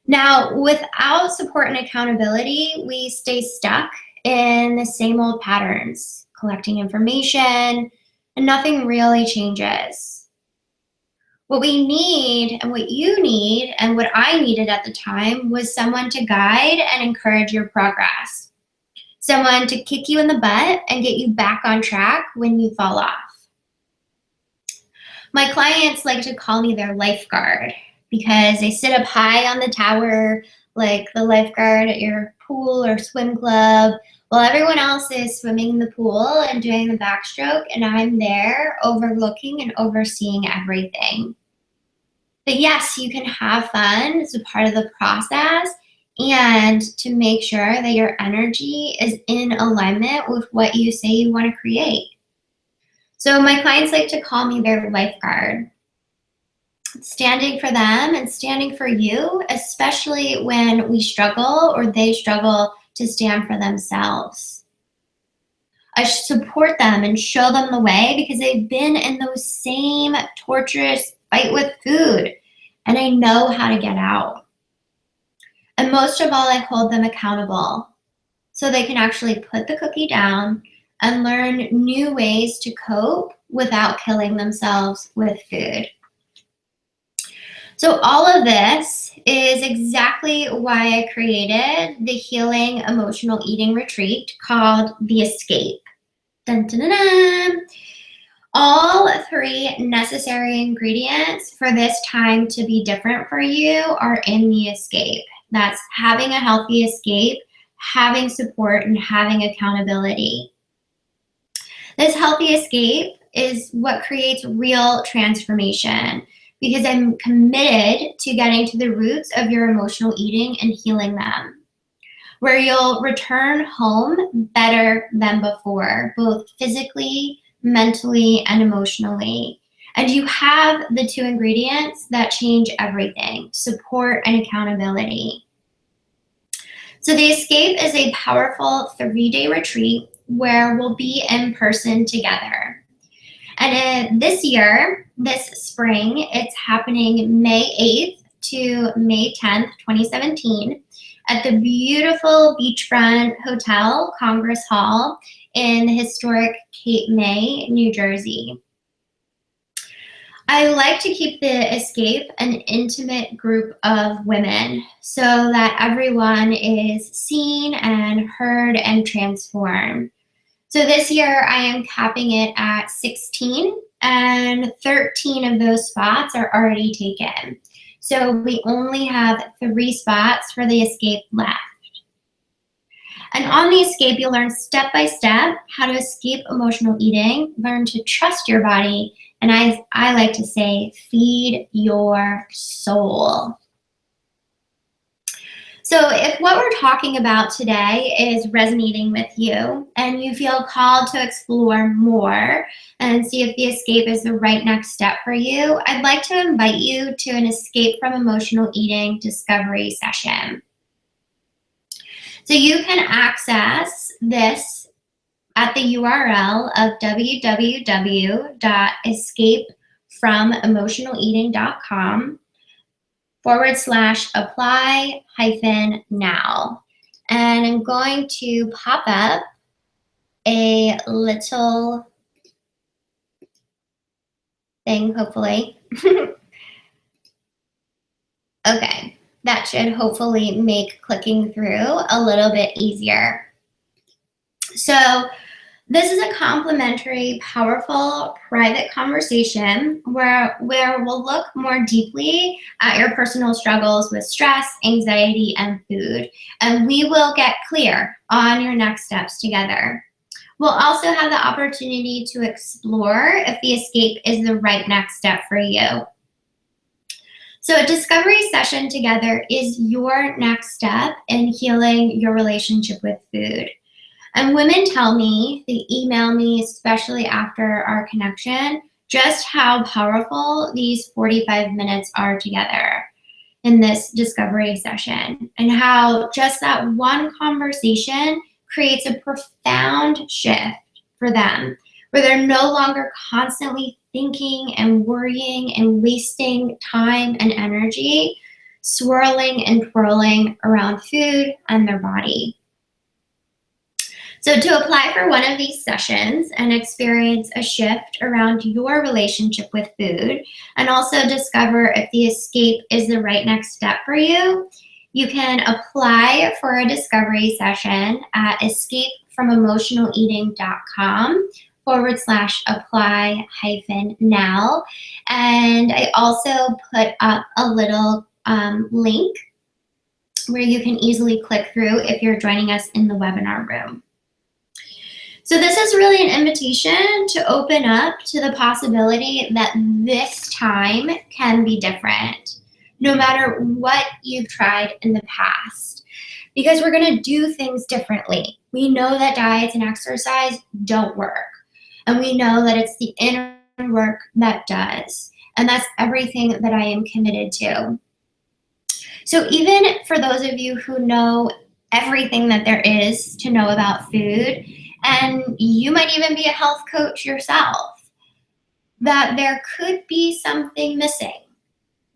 Now, without support and accountability, we stay stuck in the same old patterns, collecting information, and nothing really changes. What we need and what you need and what I needed at the time was someone to guide and encourage your progress. Someone to kick you in the butt and get you back on track when you fall off. My clients like to call me their lifeguard because they sit up high on the tower like the lifeguard at your pool or swim club while everyone else is swimming in the pool and doing the backstroke, and I'm there overlooking and overseeing everything. But yes, you can have fun as a part of the process and to make sure that your energy is in alignment with what you say you want to create. So my clients like to call me their lifeguard, standing for them and standing for you, especially when we struggle or they struggle to stand for themselves. I support them and show them the way because they've been in those same torturous fight with food, and I know how to get out. And most of all, I hold them accountable so they can actually put the cookie down and learn new ways to cope without killing themselves with food. So all of this is exactly why I created the Healing Emotional Eating Retreat called The Escape. Dun, dun, dun, dun. All three necessary ingredients for this time to be different for you are in the escape. That's having a healthy escape, having support, and having accountability. This healthy escape is what creates real transformation. because I'm committed to getting to the roots of your emotional eating and healing them, where you'll return home better than before, both physically, mentally, and emotionally. And you have the two ingredients that change everything: support and accountability. So the Escape is a powerful 3-day retreat where we'll be in person together. And this year, this spring, it's happening May 8th to May 10th, 2017, at the beautiful beachfront hotel, Congress Hall, in historic Cape May, New Jersey. I like to keep the Escape an intimate group of women so that everyone is seen and heard and transformed. So this year I am capping it at 16, and 13 of those spots are already taken. So we only have 3 spots for the Escape left. And on the Escape, you'll learn step by step how to escape emotional eating, learn to trust your body, and I like to say, feed your soul. So if what we're talking about today is resonating with you and you feel called to explore more and see if the Escape is the right next step for you, I'd like to invite you to an Escape from Emotional Eating discovery session. So you can access this at the URL of www.escapefromemotionaleating.com/apply-now. And I'm going to pop up a little thing, hopefully. Okay, that should hopefully make clicking through a little bit easier. So this is a complimentary, powerful, private conversation where we'll look more deeply at your personal struggles with stress, anxiety, and food, and we will get clear on your next steps together. We'll also have the opportunity to explore if the Escape is the right next step for you. So a discovery session together is your next step in healing your relationship with food. And women tell me, they email me, especially after our connection, just how powerful these 45 minutes are together in this discovery session, and how just that one conversation creates a profound shift for them, where they're no longer constantly thinking and worrying and wasting time and energy, swirling and twirling around food and their body. So to apply for one of these sessions and experience a shift around your relationship with food, and also discover if the Escape is the right next step for you, you can apply for a discovery session at escapefromemotionaleating.com/apply-now. And I also put up a little link where you can easily click through if you're joining us in the webinar room. So this is really an invitation to open up to the possibility that this time can be different, no matter what you've tried in the past, because we're going to do things differently. We know that diets and exercise don't work, and we know that it's the inner work that does, and that's everything that I am committed to. So even for those of you who know everything that there is to know about food, and you might even be a health coach yourself, that there could be something missing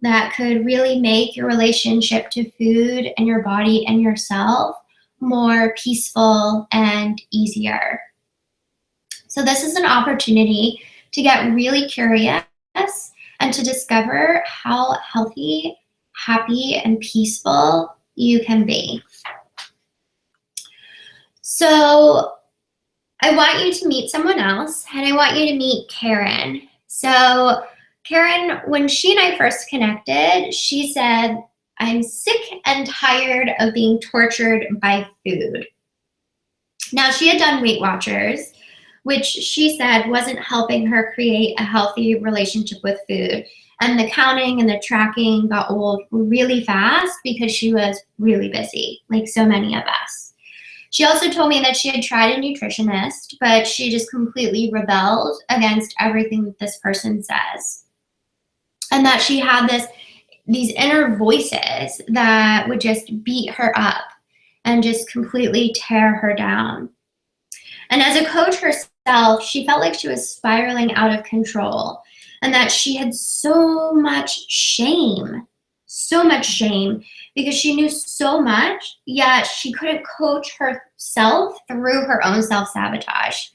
that could really make your relationship to food and your body and yourself more peaceful and easier. So this is an opportunity to get really curious and to discover how healthy, happy, and peaceful you can be. So I want you to meet someone else, and I want you to meet Karen. So Karen, when she and I first connected, she said, "I'm sick and tired of being tortured by food." Now, she had done Weight Watchers, which she said wasn't helping her create a healthy relationship with food. And the counting and the tracking got old really fast because she was really busy, like so many of us. She also told me that she had tried a nutritionist, but she just completely rebelled against everything that this person says. And that she had these inner voices that would just beat her up and just completely tear her down. And as a coach herself, she felt like she was spiraling out of control and that she had so much shame because she knew so much, yet she couldn't coach herself through her own self-sabotage.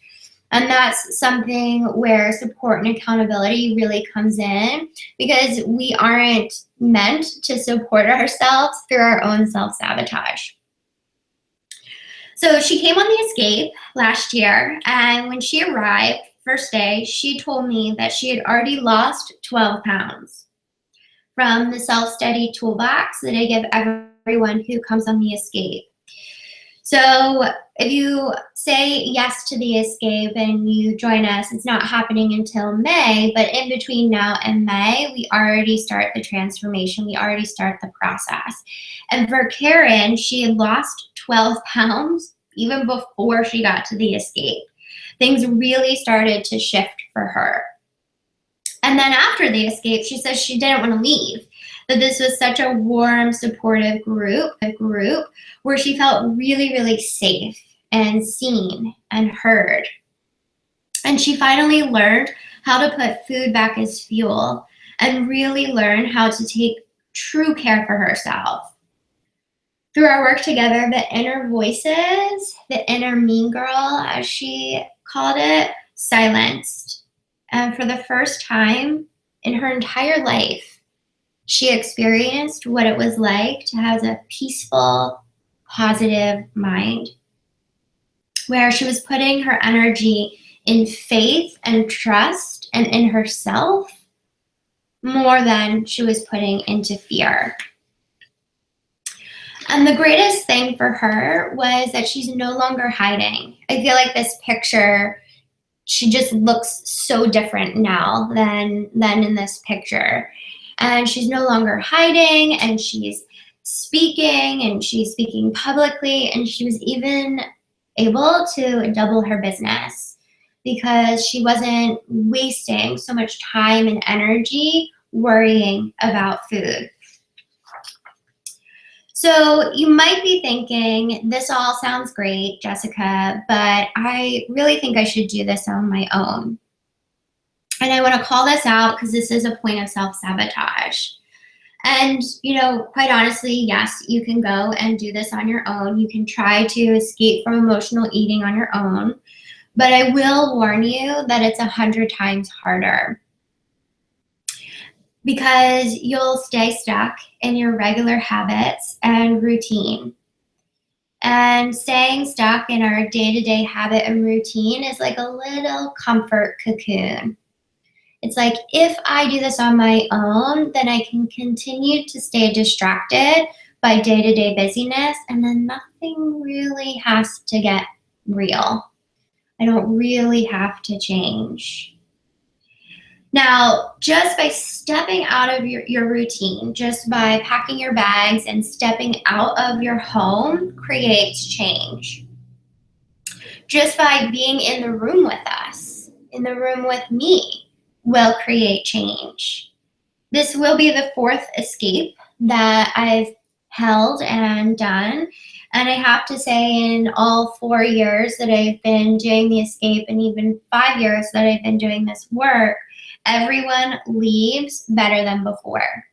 And that's something where support and accountability really comes in, because we aren't meant to support ourselves through our own self-sabotage. So she came on the escape last year, and when she arrived, first day, she told me that she had already lost 12 pounds from the self-study toolbox that I give everyone who comes on the escape. So if you say yes to the escape and you join us, it's not happening until May, but in between now and May, we already start the transformation. We already start the process. And for Karen, she had lost 12 pounds even before she got to the escape. Things really started to shift for her. And then after the escape, she says she didn't want to leave, that this was such a warm, supportive group, a group where she felt really, really safe and seen and heard. And she finally learned how to put food back as fuel and really learn how to take true care for herself. Through our work together, the inner voices, the inner mean girl, as she called it, silenced. And for the first time in her entire life, she experienced what it was like to have a peaceful, positive mind, where she was putting her energy in faith and trust and in herself more than she was putting into fear. And the greatest thing for her was that she's no longer hiding. I feel like this picture, she just looks so different now than in this picture. And she's no longer hiding, and she's speaking publicly, and she was even able to double her business because she wasn't wasting so much time and energy worrying about food. So you might be thinking, this all sounds great, Jessica, but I really think I should do this on my own. And I want to call this out because this is a point of self-sabotage. And, quite honestly, yes, you can go and do this on your own. You can try to escape from emotional eating on your own. But I will warn you that it's 100 times harder, because you'll stay stuck in your regular habits and routine. And staying stuck in our day-to-day habit and routine is like a little comfort cocoon. It's like, if I do this on my own, then I can continue to stay distracted by day-to-day busyness, and then nothing really has to get real. I don't really have to change. Now, just by stepping out of your routine, just by packing your bags and stepping out of your home creates change. Just by being in the room with us, in the room with me, will create change. This will be the 4th escape that I've held and done. And I have to say, in all 4 years that I've been doing the escape, and even 5 years that I've been doing this work, everyone leaves better than before.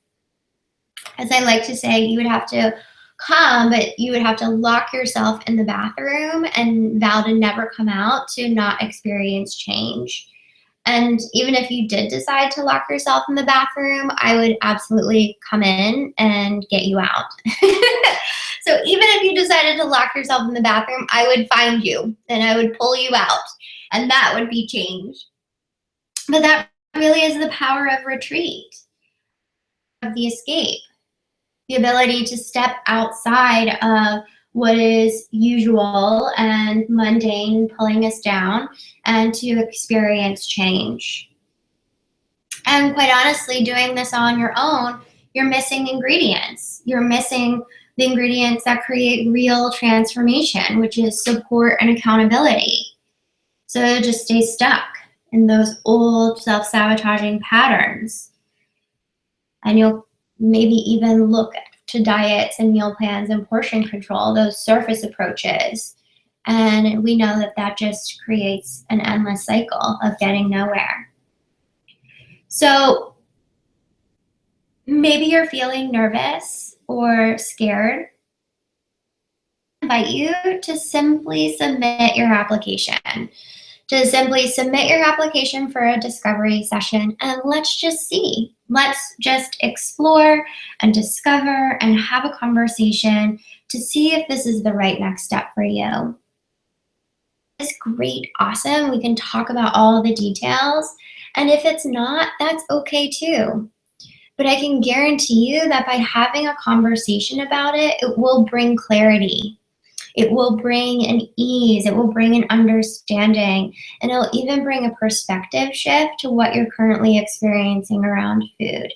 As I like to say, you would have to come, but you would have to lock yourself in the bathroom and vow to never come out to not experience change. And even if you did decide to lock yourself in the bathroom, I would absolutely come in and get you out. So even if you decided to lock yourself in the bathroom, I would find you and I would pull you out, and that would be change. But that really is the power of retreat, of the escape, the ability to step outside of what is usual and mundane, pulling us down, and to experience change. And quite honestly, doing this on your own, you're missing ingredients. You're missing the ingredients that create real transformation, which is support and accountability. So just stay stuck in those old self-sabotaging patterns. And you'll maybe even look to diets and meal plans and portion control, those surface approaches. And we know that that just creates an endless cycle of getting nowhere. So maybe you're feeling nervous or scared. I invite you to simply submit your application. To simply submit your application for a discovery session, and let's just see. Let's just explore and discover and have a conversation to see if this is the right next step for you. It's great, awesome. We can talk about all the details. And if it's not, that's okay too. But I can guarantee you that by having a conversation about it, it will bring clarity. It will bring an ease, it will bring an understanding, and it'll even bring a perspective shift to what you're currently experiencing around food.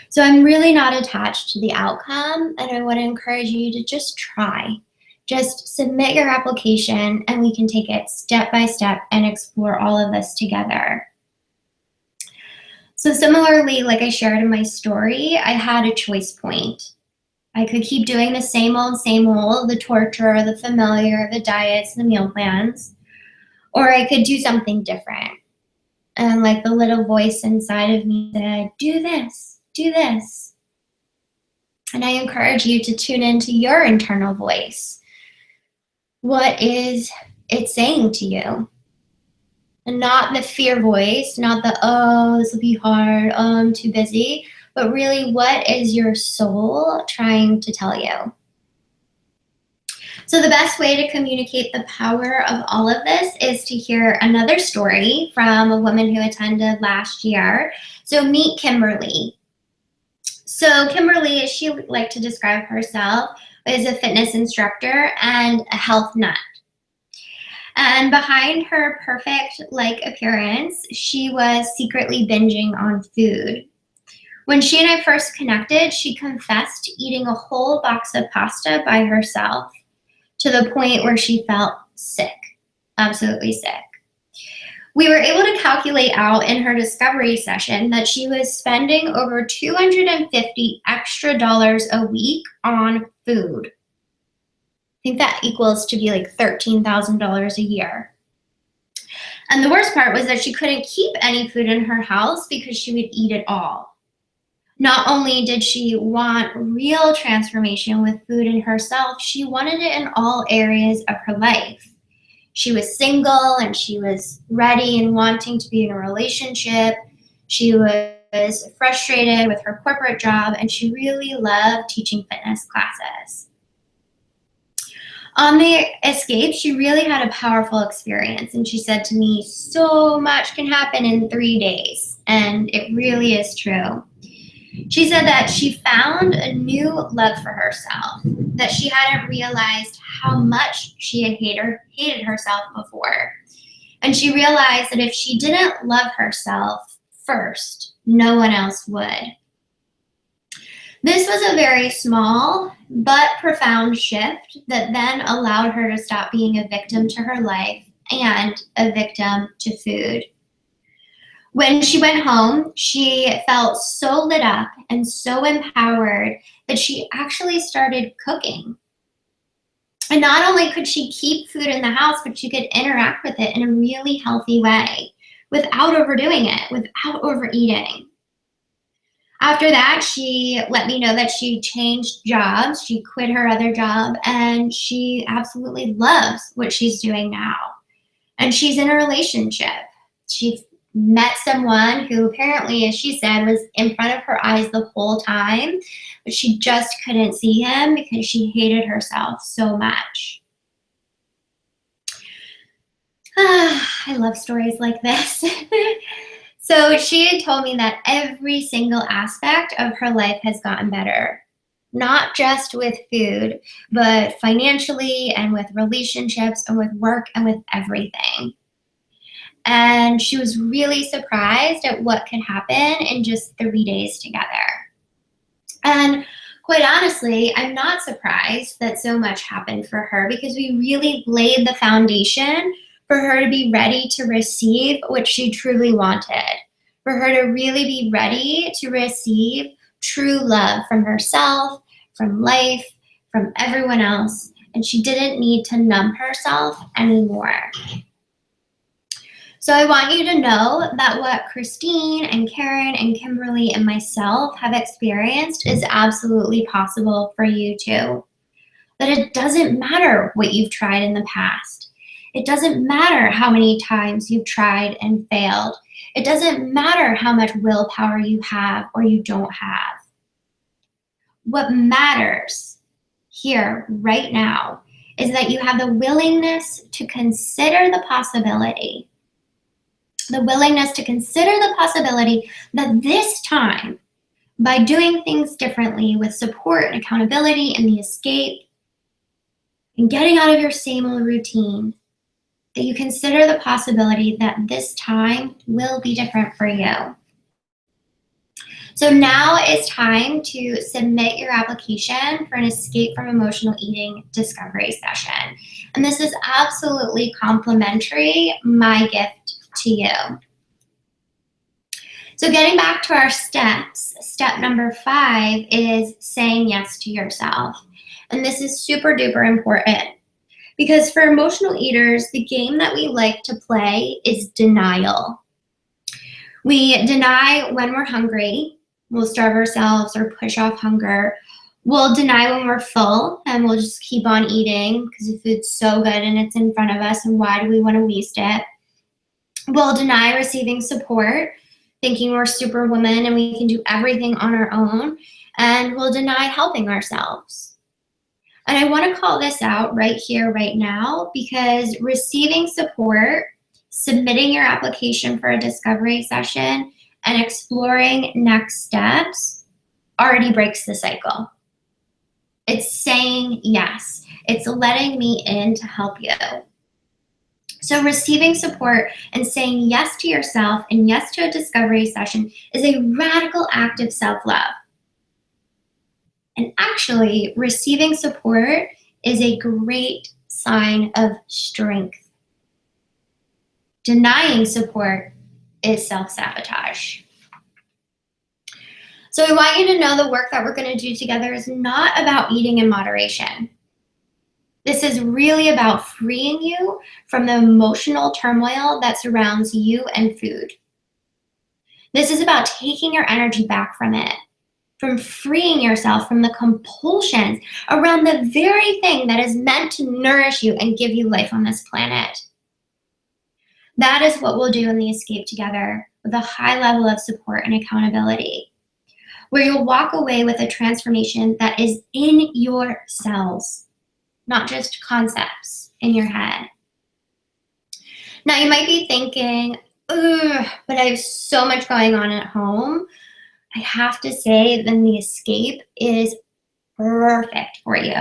So I'm really not attached to the outcome, and I want to encourage you to just try. Just submit your application, and we can take it step by step and explore all of this together. So similarly, like I shared in my story, I had a choice point. I could keep doing the same old, the torture, the familiar, the diets, the meal plans, or I could do something different. And like the little voice inside of me said, do this, do this. And I encourage you to tune into your internal voice. What is it saying to you? And not the fear voice, not the, oh, this will be hard, oh, I'm too busy. But really, what is your soul trying to tell you? So the best way to communicate the power of all of this is to hear another story from a woman who attended last year. So meet Kimberly. So Kimberly, as she would like to describe herself, is a fitness instructor and a health nut. And behind her perfect-like appearance, she was secretly binging on food. When she and I first connected, she confessed to eating a whole box of pasta by herself to the point where she felt sick, absolutely sick. We were able to calculate out in her discovery session that she was spending over $250 extra a week on food. I think that equals to be like $13,000 a year. And the worst part was that she couldn't keep any food in her house because she would eat it all. Not only did she want real transformation with food in herself, she wanted it in all areas of her life. She was single and she was ready and wanting to be in a relationship. She was frustrated with her corporate job and she really loved teaching fitness classes. On the escape, she really had a powerful experience and she said to me, so much can happen in 3 days, and it really is true. She said that she found a new love for herself, that she hadn't realized how much she had hated herself before. And she realized that if she didn't love herself first, no one else would. This was a very small but profound shift that then allowed her to stop being a victim to her life and a victim to food. When she went home, she felt so lit up and so empowered that she actually started cooking. And not only could she keep food in the house, but she could interact with it in a really healthy way without overdoing it, without overeating. After that, she let me know that she changed jobs. She quit her other job and she absolutely loves what she's doing now. And she's in a relationship. She met someone who apparently, as she said, was in front of her eyes the whole time, but she just couldn't see him because she hated herself so much. I love stories like this. So she had told me that every single aspect of her life has gotten better, not just with food, but financially and with relationships and with work and with everything. And she was really surprised at what could happen in just 3 days together. And quite honestly, I'm not surprised that so much happened for her because we really laid the foundation for her to be ready to receive what she truly wanted, for her to really be ready to receive true love from herself, from life, from everyone else. And she didn't need to numb herself anymore. So I want you to know that what Christine and Karen and Kimberly and myself have experienced is absolutely possible for you too. That it doesn't matter what you've tried in the past. It doesn't matter how many times you've tried and failed. It doesn't matter how much willpower you have or you don't have. What matters here right now is that you have the willingness to consider the possibility that this time, by doing things differently with support and accountability and the escape, and getting out of your same old routine, that you consider the possibility that this time will be different for you. So now it's time to submit your application for an Escape from Emotional Eating discovery session. And this is absolutely complimentary, my gift to you. So getting back to our steps, step number 5 is saying yes to yourself. And this is super duper important because for emotional eaters, the game that we like to play is denial. We deny when we're hungry. We'll starve ourselves or push off hunger. We'll deny when we're full and we'll just keep on eating because the food's so good and it's in front of us and why do we want to waste it? We'll deny receiving support, thinking we're superwoman and we can do everything on our own, and we'll deny helping ourselves. And I want to call this out right here, right now, because receiving support, submitting your application for a discovery session, and exploring next steps already breaks the cycle. It's saying yes. It's letting me in to help you. So receiving support and saying yes to yourself and yes to a discovery session is a radical act of self-love. And actually, receiving support is a great sign of strength. Denying support is self-sabotage. So I want you to know the work that we're going to do together is not about eating in moderation. This is really about freeing you from the emotional turmoil that surrounds you and food. This is about taking your energy back from it, from freeing yourself from the compulsions around the very thing that is meant to nourish you and give you life on this planet. That is what we'll do in the escape together with a high level of support and accountability, where you'll walk away with a transformation that is in your cells, not just concepts in your head. Now you might be thinking, ugh, but I have so much going on at home. I have to say then the escape is perfect for you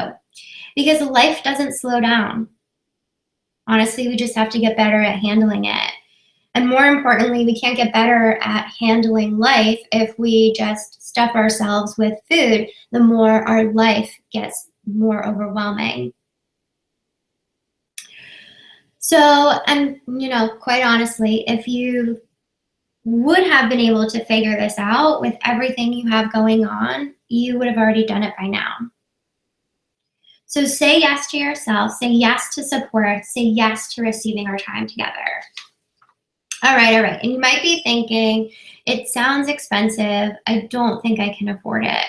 because life doesn't slow down. Honestly, we just have to get better at handling it. And more importantly, we can't get better at handling life if we just stuff ourselves with food. The more our life gets more overwhelming. So, and quite honestly, if you would have been able to figure this out with everything you have going on, you would have already done it by now. So say yes to yourself, say yes to support, say yes to receiving our time together. All right. And you might be thinking, it sounds expensive. I don't think I can afford it.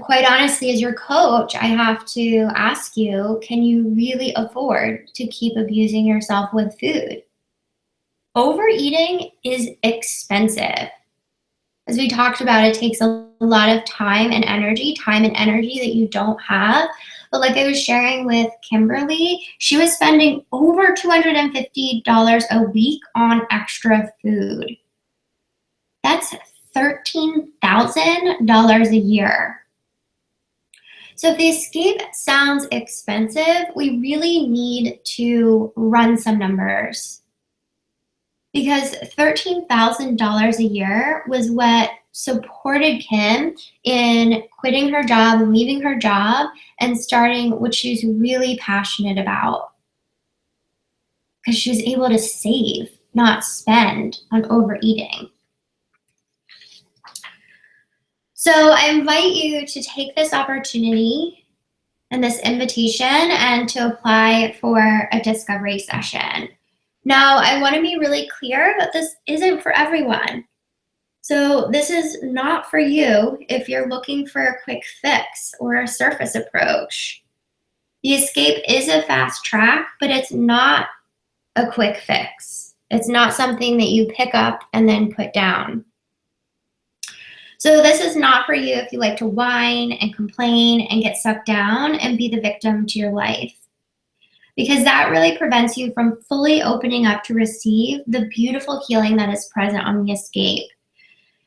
Quite honestly, as your coach, I have to ask you, can you really afford to keep abusing yourself with food? Overeating is expensive. As we talked about, it takes a lot of time and energy that you don't have. But like I was sharing with Kimberly, she was spending over $250 a week on extra food. That's $13,000 a year. So if the escape sounds expensive, we really need to run some numbers, because $13,000 a year was what supported Kim in quitting her job, leaving her job, and starting what she's really passionate about, because she was able to save, not spend on overeating. So I invite you to take this opportunity and this invitation and to apply for a discovery session. Now, I want to be really clear that this isn't for everyone. So this is not for you if you're looking for a quick fix or a surface approach. The escape is a fast track, but it's not a quick fix. It's not something that you pick up and then put down. So this is not for you if you like to whine and complain and get sucked down and be the victim to your life, because that really prevents you from fully opening up to receive the beautiful healing that is present on the escape.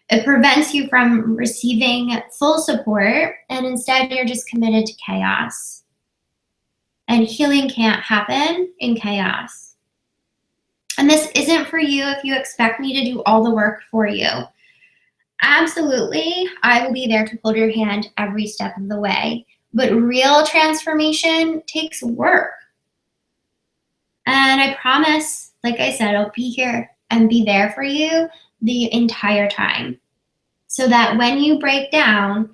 It prevents you from receiving full support, and instead you're just committed to chaos. And healing can't happen in chaos. And this isn't for you if you expect me to do all the work for you. Absolutely, I will be there to hold your hand every step of the way. But real transformation takes work. And I promise, like I said, I'll be here and be there for you the entire time, so that when you break down,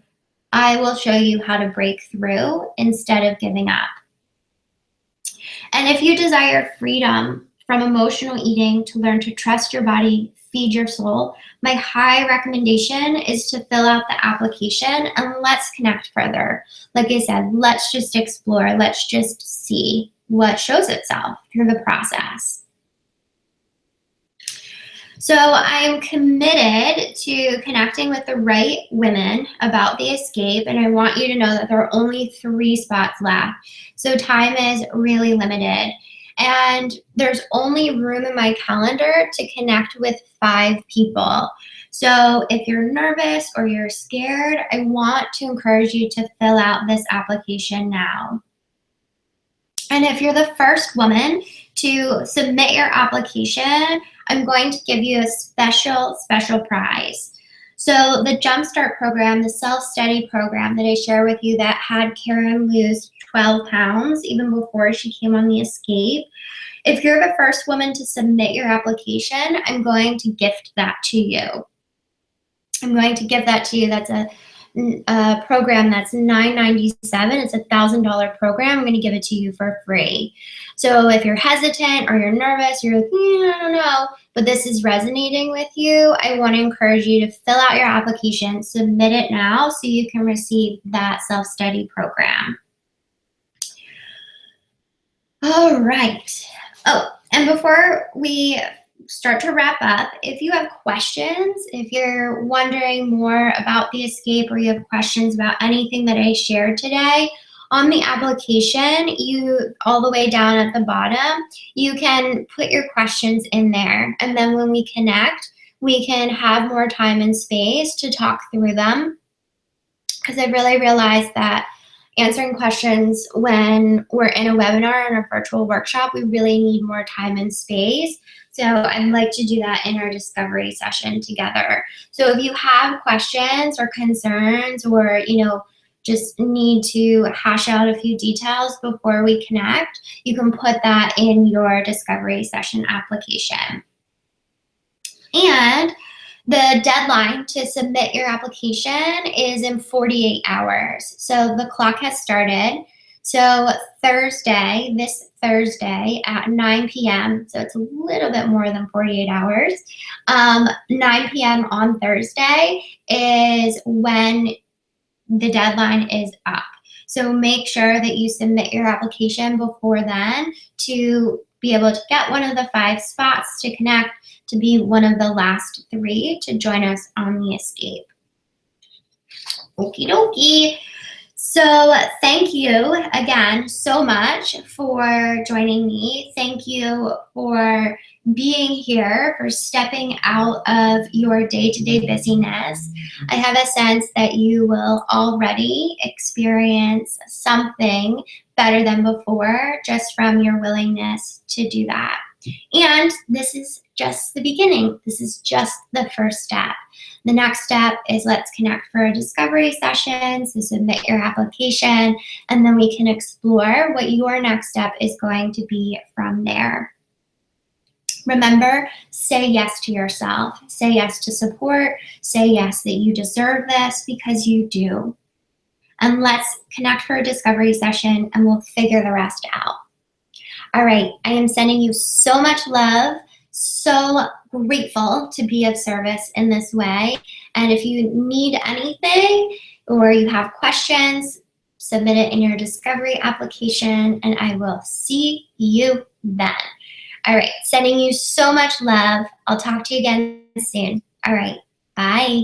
I will show you how to break through instead of giving up. And if you desire freedom from emotional eating to learn to trust your body, feed your soul, my high recommendation is to fill out the application and let's connect further. Like I said, let's just explore, let's just see what shows itself through the process. So I'm committed to connecting with the right women about the escape, and I want you to know that there are only 3 spots left. So time is really limited, and there's only room in my calendar to connect with 5 people. So if you're nervous or you're scared, I want to encourage you to fill out this application now. And if you're the first woman to submit your application, I'm going to give you a special prize. So the Jumpstart program, the self-study program that I share with you that had Karen lose 12 pounds even before she came on the escape, if you're the first woman to submit your application, I'm going to gift that to you. I'm going to give that to you. That's a program that's $997. It's a $1,000 program. I'm going to give it to you for free. So if you're hesitant or you're nervous, you're like, I don't know, but this is resonating with you, I want to encourage you to fill out your application, submit it now so you can receive that self-study program. All right. Oh, and before we start to wrap up, if you have questions, if you're wondering more about the escape or you have questions about anything that I shared today, on the application, all the way down at the bottom, you can put your questions in there. And then when we connect, we can have more time and space to talk through them. Because I really realized that answering questions when we're in a webinar or a virtual workshop, we really need more time and space. So I'd like to do that in our discovery session together. So if you have questions or concerns, or just need to hash out a few details before we connect, you can put that in your discovery session application. And the deadline to submit your application is in 48 hours. So the clock has started. So Thursday, this Thursday at 9 p.m., so it's a little bit more than 48 hours, 9 p.m. on Thursday is when the deadline is up. So make sure that you submit your application before then to be able to get one of the 5 spots to connect, to be one of the last 3 to join us on the escape. Okie dokie. So thank you again so much for joining me. Thank you for being here, for stepping out of your day-to-day busyness. I have a sense that you will already experience something better than before just from your willingness to do that. And this is just the beginning. This is just the first step. The next step is let's connect for a discovery session, so submit your application, and then we can explore what your next step is going to be from there. Remember, say yes to yourself. Say yes to support. Say yes that you deserve this, because you do. And let's connect for a discovery session and we'll figure the rest out. All right, I am sending you so much love. So grateful to be of service in this way. And if you need anything or you have questions, submit it in your discovery application and I will see you then. All right, sending you so much love. I'll talk to you again soon. All right, bye.